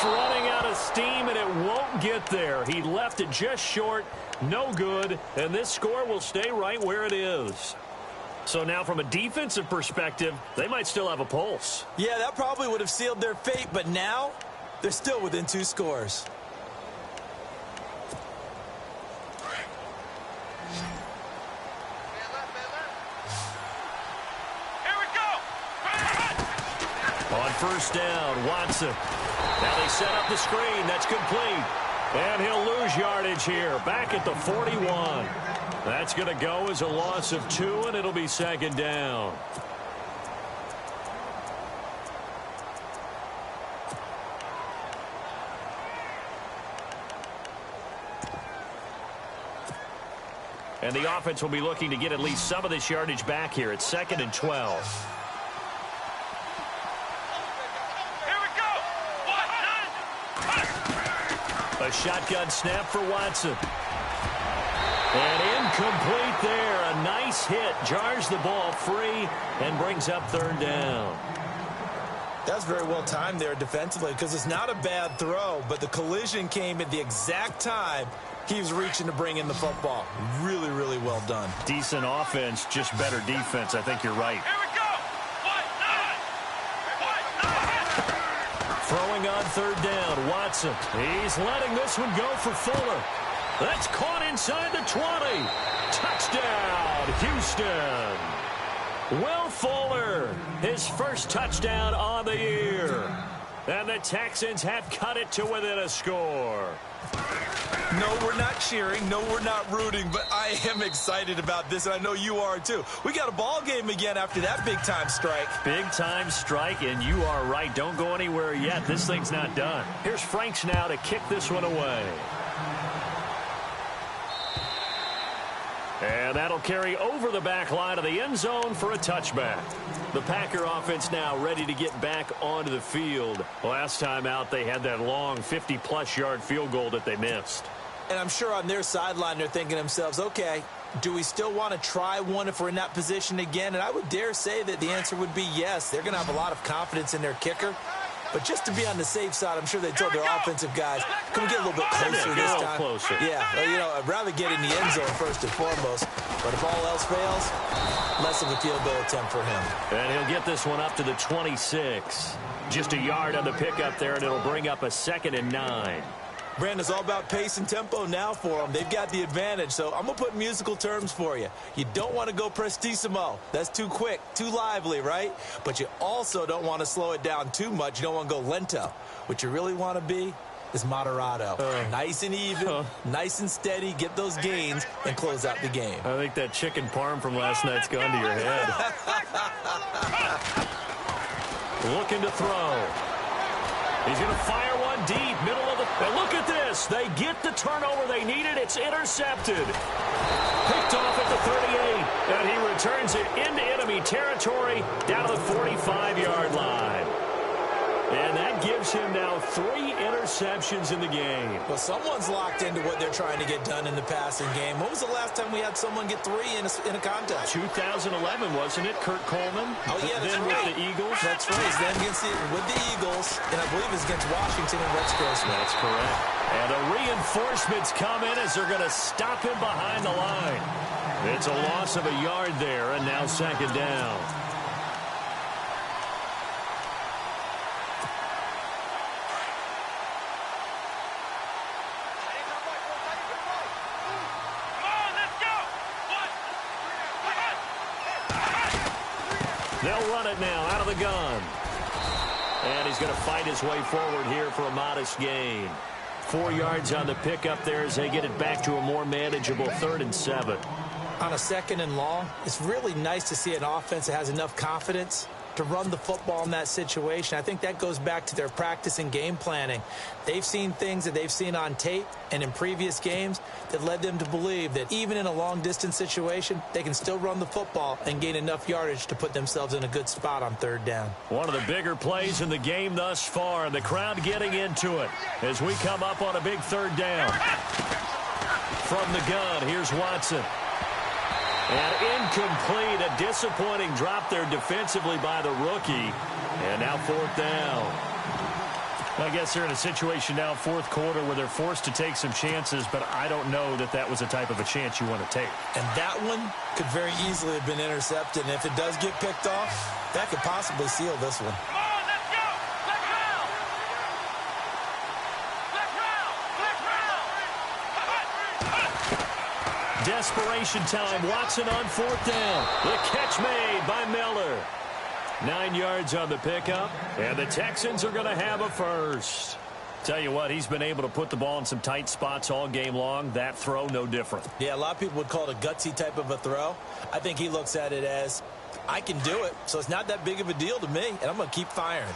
Running out of steam, and it won't get there. He left it just short, no good, and this score will stay right where it is. So now from a defensive perspective, they might still have a pulse. Yeah, that probably would have sealed their fate, but now they're still within 2 scores. Here we go! On first down, Watson. Now they set up the screen. That's complete. And he'll lose yardage here. Back at the 41. That's going to go as a loss of 2, and it'll be 2nd down. And the offense will be looking to get at least some of this yardage back here. It's 2nd and 12. A shotgun snap for Watson. And incomplete there. A nice hit. Jars the ball free and brings up 3rd down. That's very well timed there defensively because it's not a bad throw, but the collision came at the exact time He was reaching to bring in the football. Really, really well done. Decent offense, just better defense. I think you're right. Here we go. Throwing on third down, Watson. He's letting this one go for Fuller. That's caught inside the 20. Touchdown, Houston. Will Fuller, his first touchdown on the year. And the Texans have cut it to within a score. No, we're not cheering. No, we're not rooting. But I am excited about this, and I know you are too. We got a ball game again after that big-time strike. Big-time strike, and you are right. Don't go anywhere yet. This thing's not done. Here's Franks now to kick this one away. And that'll carry over the back line of the end zone for a touchback. The Packer offense now ready to get back onto the field. Last time out, they had that long 50-plus yard field goal that they missed. And I'm sure on their sideline, they're thinking to themselves, okay, do we still want to try one if we're in that position again? And I would dare say that the answer would be yes. They're going to have a lot of confidence in their kicker. But just to be on the safe side, I'm sure they told their offensive guys, can we get a little bit closer this time? Closer. Yeah, well, you know, I'd rather get in the end zone first and foremost. But if all else fails, less of a field goal attempt for him. And he'll get this one up to the 26. Just a yard on the pickup there, and it'll bring up a 2nd and 9. Brandon, it's all about pace and tempo now for them. They've got the advantage, so I'm going to put musical terms for you. You don't want to go prestissimo. That's too quick, too lively, right? But you also don't want to slow it down too much. You don't want to go lento. What you really want to be is moderato. Nice and even, nice and steady, get those gains, and close out the game. I think that chicken parm from last night's gone to your head. Looking to throw. He's going to fire one deep, middle of the... Now look at this. They get the turnover they needed. It's intercepted. Picked off at the 38. And he returns it into enemy territory down to the 45-yard line. And that gives him now 3 interceptions in the game. Well, someone's locked into what they're trying to get done in the passing game. When was the last time we had someone get 3 in a contest? 2011, wasn't it? Kurt Coleman? Oh, yeah, that's then right. With the Eagles? That's right. Then with the Eagles, and I believe it's against Washington and Rex Grossman. That's correct. And the reinforcements come in as they're going to stop him behind the line. It's a loss of a yard there, and now 2nd down. They'll run it now out of the gun. And he's going to fight his way forward here for a modest gain. 4 yards on the pickup there as they get it back to a more manageable 3rd and 7. On a 2nd and long, it's really nice to see an offense that has enough confidence to run the football in that situation. I think that goes back to their practice and game planning. They've seen things that they've seen on tape and in previous games that led them to believe that even in a long-distance situation, they can still run the football and gain enough yardage to put themselves in a good spot on 3rd down. One of the bigger plays in the game thus far, and the crowd getting into it as we come up on a big 3rd down. From the gun, here's Watson. And incomplete, a disappointing drop there defensively by the rookie. And now 4th down. I guess they're in a situation now, 4th quarter, where they're forced to take some chances, but I don't know that that was a type of a chance you want to take. And that one could very easily have been intercepted. And if it does get picked off, that could possibly seal this one. Desperation time. Watson on 4th down. The catch made by Miller. 9 yards on the pickup, and the Texans are going to have a first. Tell you what, he's been able to put the ball in some tight spots all game long. That throw, no different. Yeah, a lot of people would call it a gutsy type of a throw. I think he looks at it as, I can do it, so it's not that big of a deal to me, and I'm going to keep firing.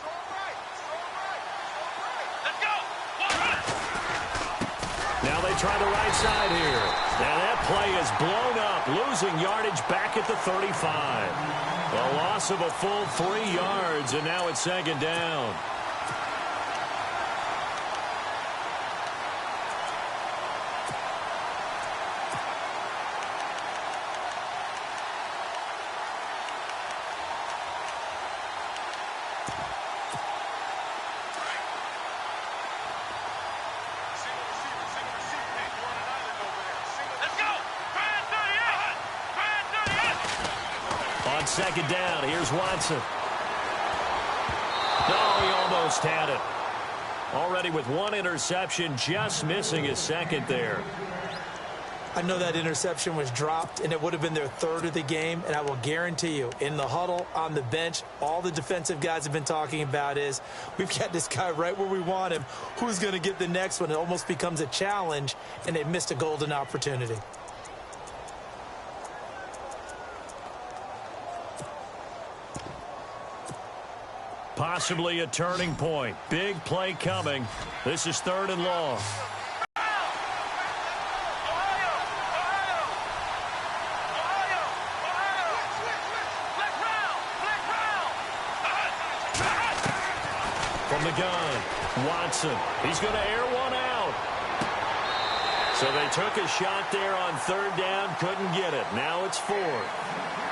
Now they try the right side here. And that play is blown up, losing yardage back at the 35. A loss of a full 3 yards, and now it's 2nd down. second down. Here's Watson. Oh, he almost had it. Already with one interception, just missing his second there. I know that interception was dropped, and it would have been their third of the game, and I will guarantee you, in the huddle, on the bench, all the defensive guys have been talking about is, we've got this guy right where we want him. Who's going to get the next one? It almost becomes a challenge, and they missed a golden opportunity. Possibly a turning point. Big play coming. This is 3rd and long. From the gun, Watson. He's going to air one out. So they took a shot there on 3rd down, couldn't get it. Now it's 4th.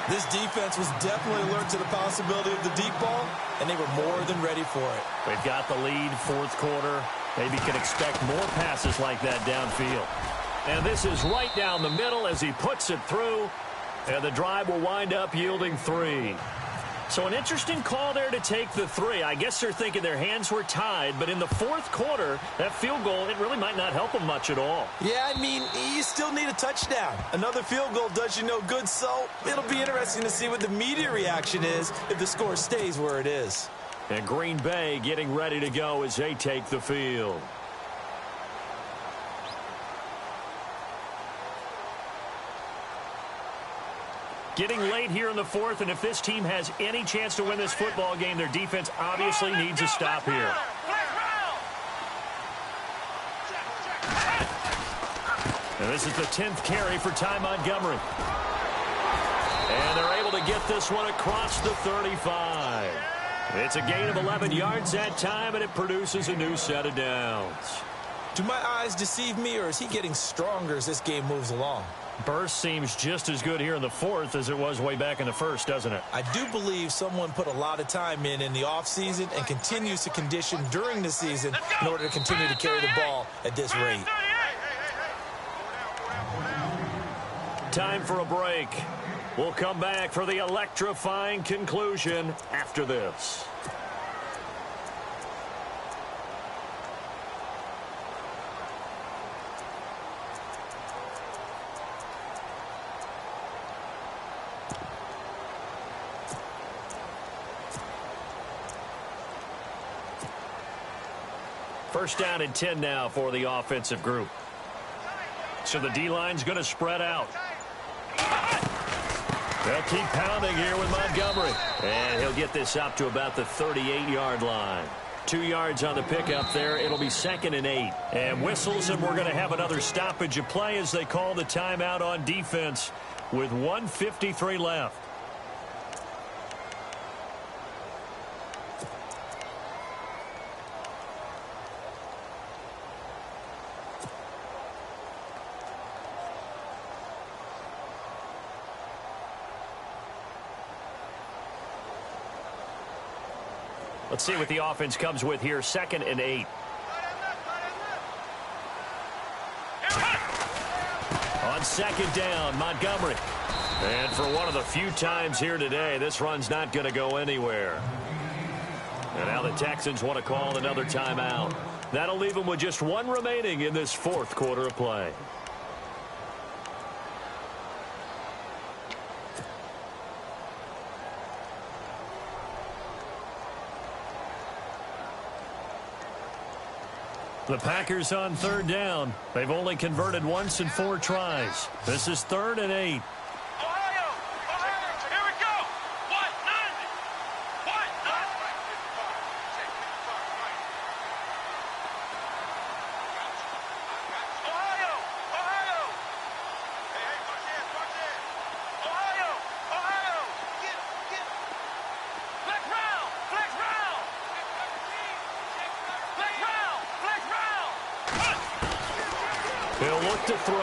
This defense was definitely alert to the possibility of the deep ball, and they were more than ready for it. They've got the lead, 4th quarter. Maybe can expect more passes like that downfield. And this is right down the middle as he puts it through, and the drive will wind up yielding 3. So an interesting call there to take the 3. I guess they're thinking their hands were tied, but in the 4th quarter, that field goal, it really might not help them much at all. Yeah, I mean, you still need a touchdown. Another field goal does you no good, so it'll be interesting to see what the media reaction is if the score stays where it is. And Green Bay getting ready to go as they take the field. Getting late here in the 4th, and if this team has any chance to win this football game, their defense obviously needs a stop here. And this is the 10th carry for Ty Montgomery. And they're able to get this one across the 35. It's a gain of 11 yards that time, and it produces a new set of downs. Do my eyes deceive me, or is he getting stronger as this game moves along? Burst seems just as good here in the 4th as it was way back in the 1st, doesn't it? I do believe someone put a lot of time in the offseason and continues to condition during the season in order to continue to carry the ball at this rate. Time for a break. We'll come back for the electrifying conclusion after this. First down and 10 now for the offensive group. So the D-line's going to spread out. They'll keep pounding here with Montgomery. And he'll get this up to about the 38-yard line. 2 yards on the pickup there. It'll be 2nd and 8. And whistles, and we're going to have another stoppage of play as they call the timeout on defense with 1:53 left. Let's see what the offense comes with here. 2nd and 8. On 2nd down, Montgomery. And for one of the few times here today, this run's not going to go anywhere. And now the Texans want to call another timeout. That'll leave them with just one remaining in this 4th quarter of play. The Packers on 3rd down. They've only converted once in 4 tries. This is 3rd and 8. He'll look to throw.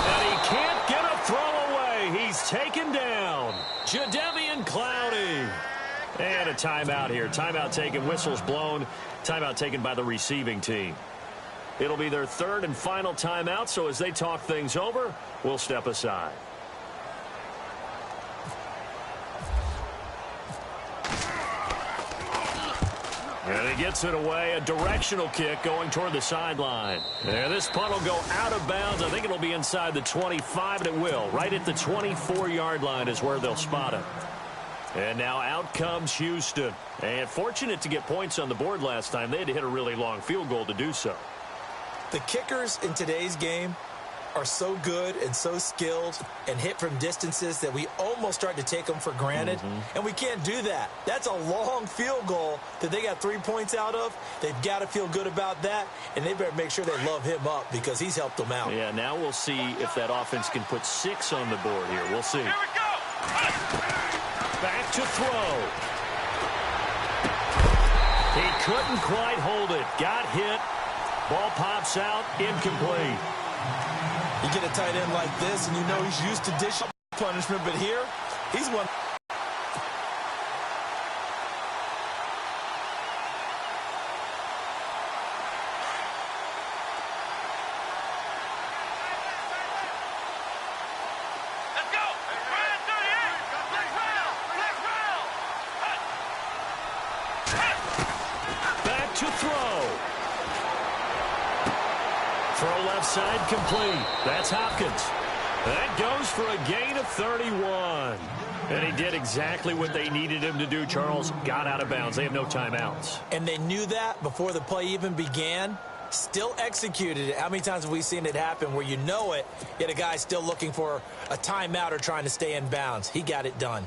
And he can't get a throw away. He's taken down. Jadeveon Clowney. And a timeout here. Timeout taken, whistles blown. Timeout taken by the receiving team. It'll be their 3rd and final timeout, so as they talk things over, we'll step aside. And he gets it away, a directional kick going toward the sideline. And this punt will go out of bounds. I think it'll be inside the 25, and it will. Right at the 24-yard line is where they'll spot it. And now out comes Houston. And fortunate to get points on the board last time. They had to hit a really long field goal to do so. The kickers in today's game are so good and so skilled and hit from distances that we almost start to take them for granted. And we can't do that. That's a long field goal that they got 3 points out of. They've got to feel good about that, and they better make sure they love him up because he's helped them out. Yeah, now we'll see if that offense can put 6 on the board here. We'll see. Here we go. Back to throw. He couldn't quite hold it. Got hit. Ball pops out. Incomplete. You get a tight end like this, and you know he's used to dish punishment, but here, he's one. Let's go. Round 38. Next round. Next round. Back to throw. Throw left side complete. That's Hopkins. That goes for a gain of 31. And he did exactly what they needed him to do, Charles. Got out of bounds. They have no timeouts. And they knew that before the play even began. Still executed it. How many times have we seen it happen where you know it, yet a guy's still looking for a timeout or trying to stay in bounds? He got it done.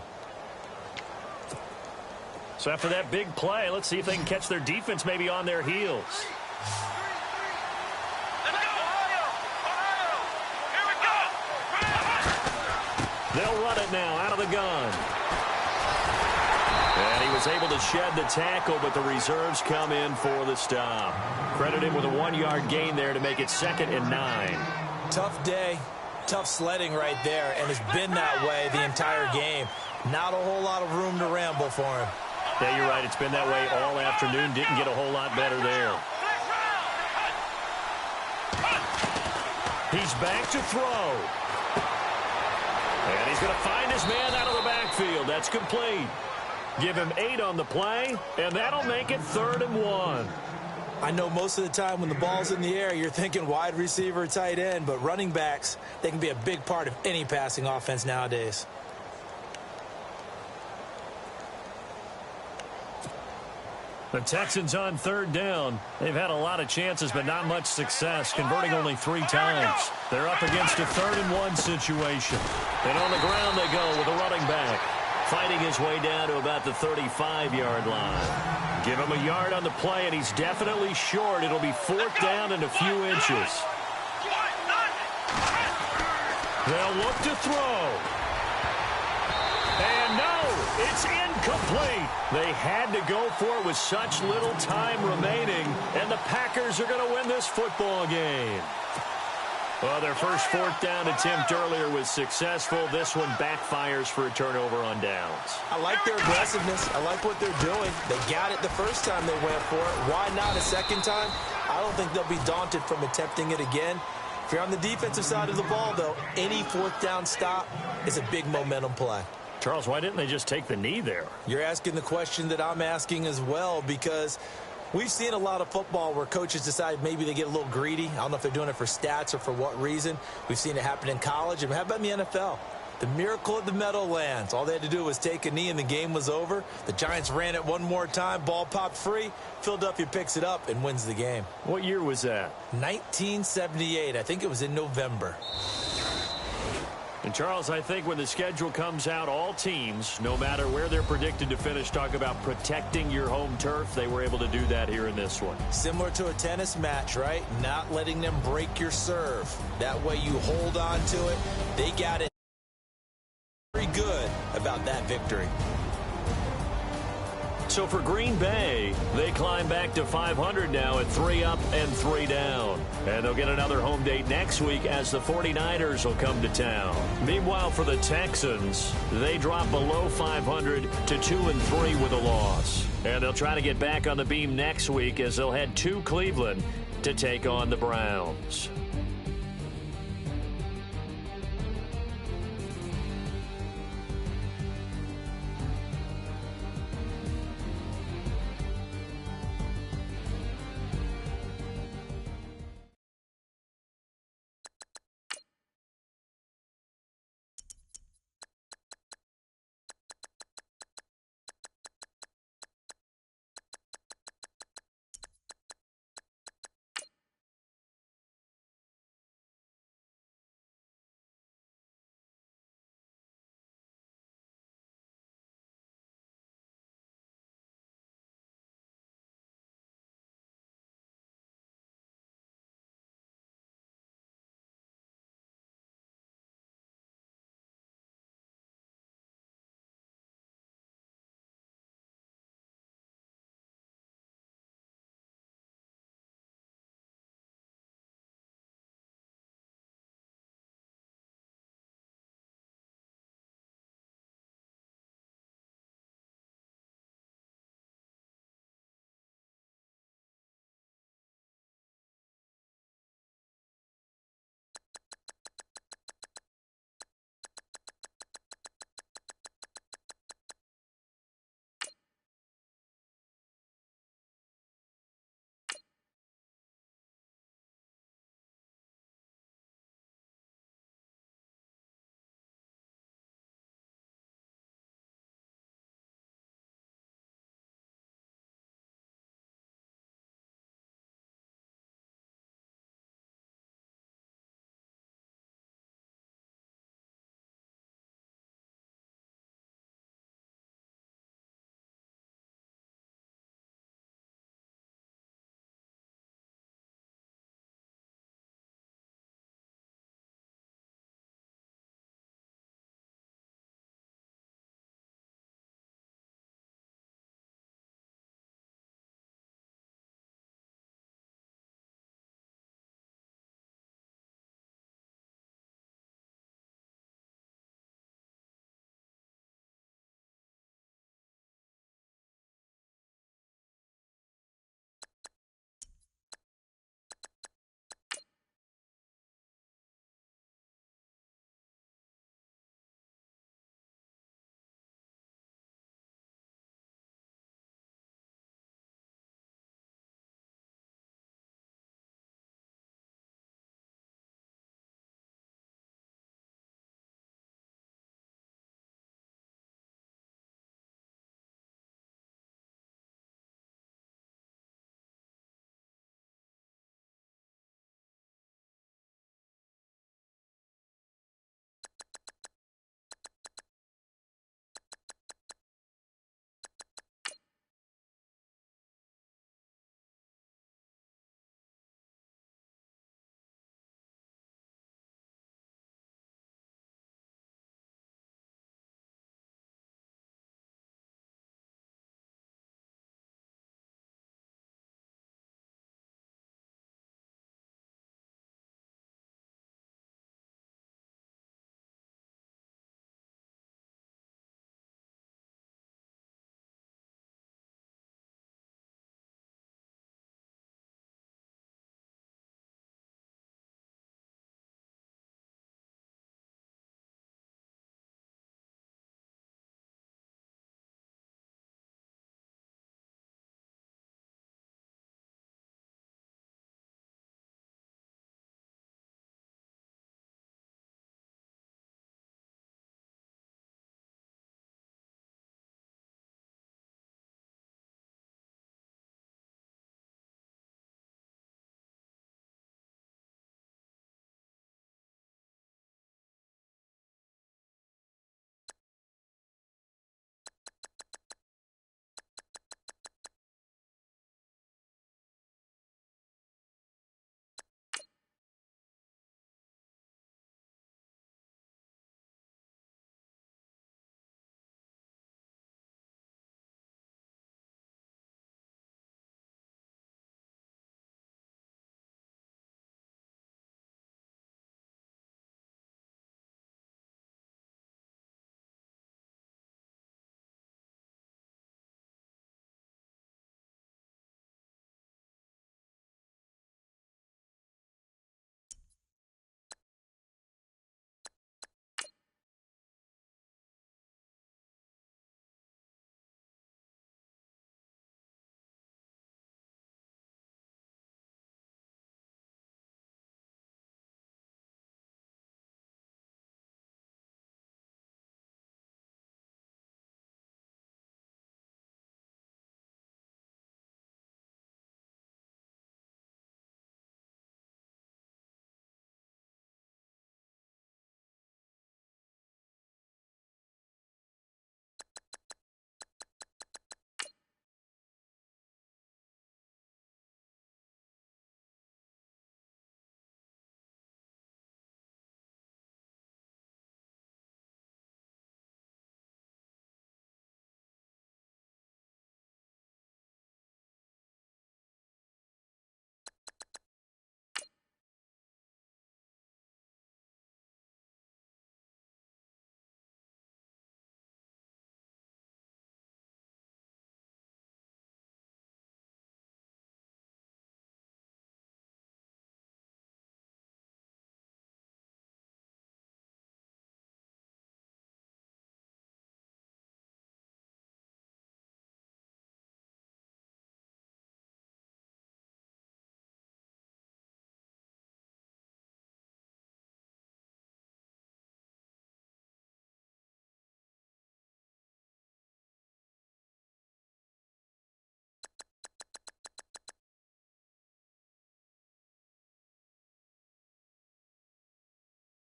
So after that big play, let's see if they can catch their defense maybe on their heels. They'll run it now out of the gun. And he was able to shed the tackle, but the reserves come in for the stop. Credit him with a 1-yard gain there to make it 2nd and 9. Tough day, tough sledding right there, and it's been that way the entire game. Not a whole lot of room to ramble for him. Yeah, you're right. It's been that way all afternoon. Didn't get a whole lot better there. He's back to throw. And he's going to find his man out of the backfield. That's complete. Give him 8 on the play, and that'll make it 3rd and 1. I know most of the time when the ball's in the air, you're thinking wide receiver, tight end, but running backs, they can be a big part of any passing offense nowadays. The Texans on 3rd down. They've had a lot of chances, but not much success, converting only 3 times. They're up against a 3rd and 1 situation. And on the ground they go with a running back, fighting his way down to about the 35-yard line. Give him a yard on the play, and he's definitely short. It'll be 4th down and a few inches. They'll look to throw. And no, it's incomplete. They had to go for it with such little time remaining, and the Packers are going to win this football game. Well, their first 4th down attempt earlier was successful. This one backfires for a turnover on downs. I like their aggressiveness. I like what they're doing. They got it the first time they went for it. Why not a second time? I don't think they'll be daunted from attempting it again. If you're on the defensive side of the ball, though, any 4th down stop is a big momentum play. Charles, why didn't they just take the knee there? You're asking the question that I'm asking as well, because we've seen a lot of football where coaches decide maybe they get a little greedy. I don't know if they're doing it for stats or for what reason. We've seen it happen in college. And how about in the NFL? The miracle of the Meadowlands. All they had to do was take a knee and the game was over. The Giants ran it one more time. Ball popped free. Philadelphia picks it up and wins the game. What year was that? 1978. I think it was in November. And, Charles, I think when the schedule comes out, all teams, no matter where they're predicted to finish, talk about protecting your home turf. They were able to do that here in this one. Similar to a tennis match, right? Not letting them break your serve. That way you hold on to it. They got it very good about that victory. So for Green Bay, they climb back to 500 now at 3 up and 3 down. And they'll get another home date next week as the 49ers will come to town. Meanwhile, for the Texans, they drop below 500 to 2 and 3 with a loss. And they'll try to get back on the beam next week as they'll head to Cleveland to take on the Browns.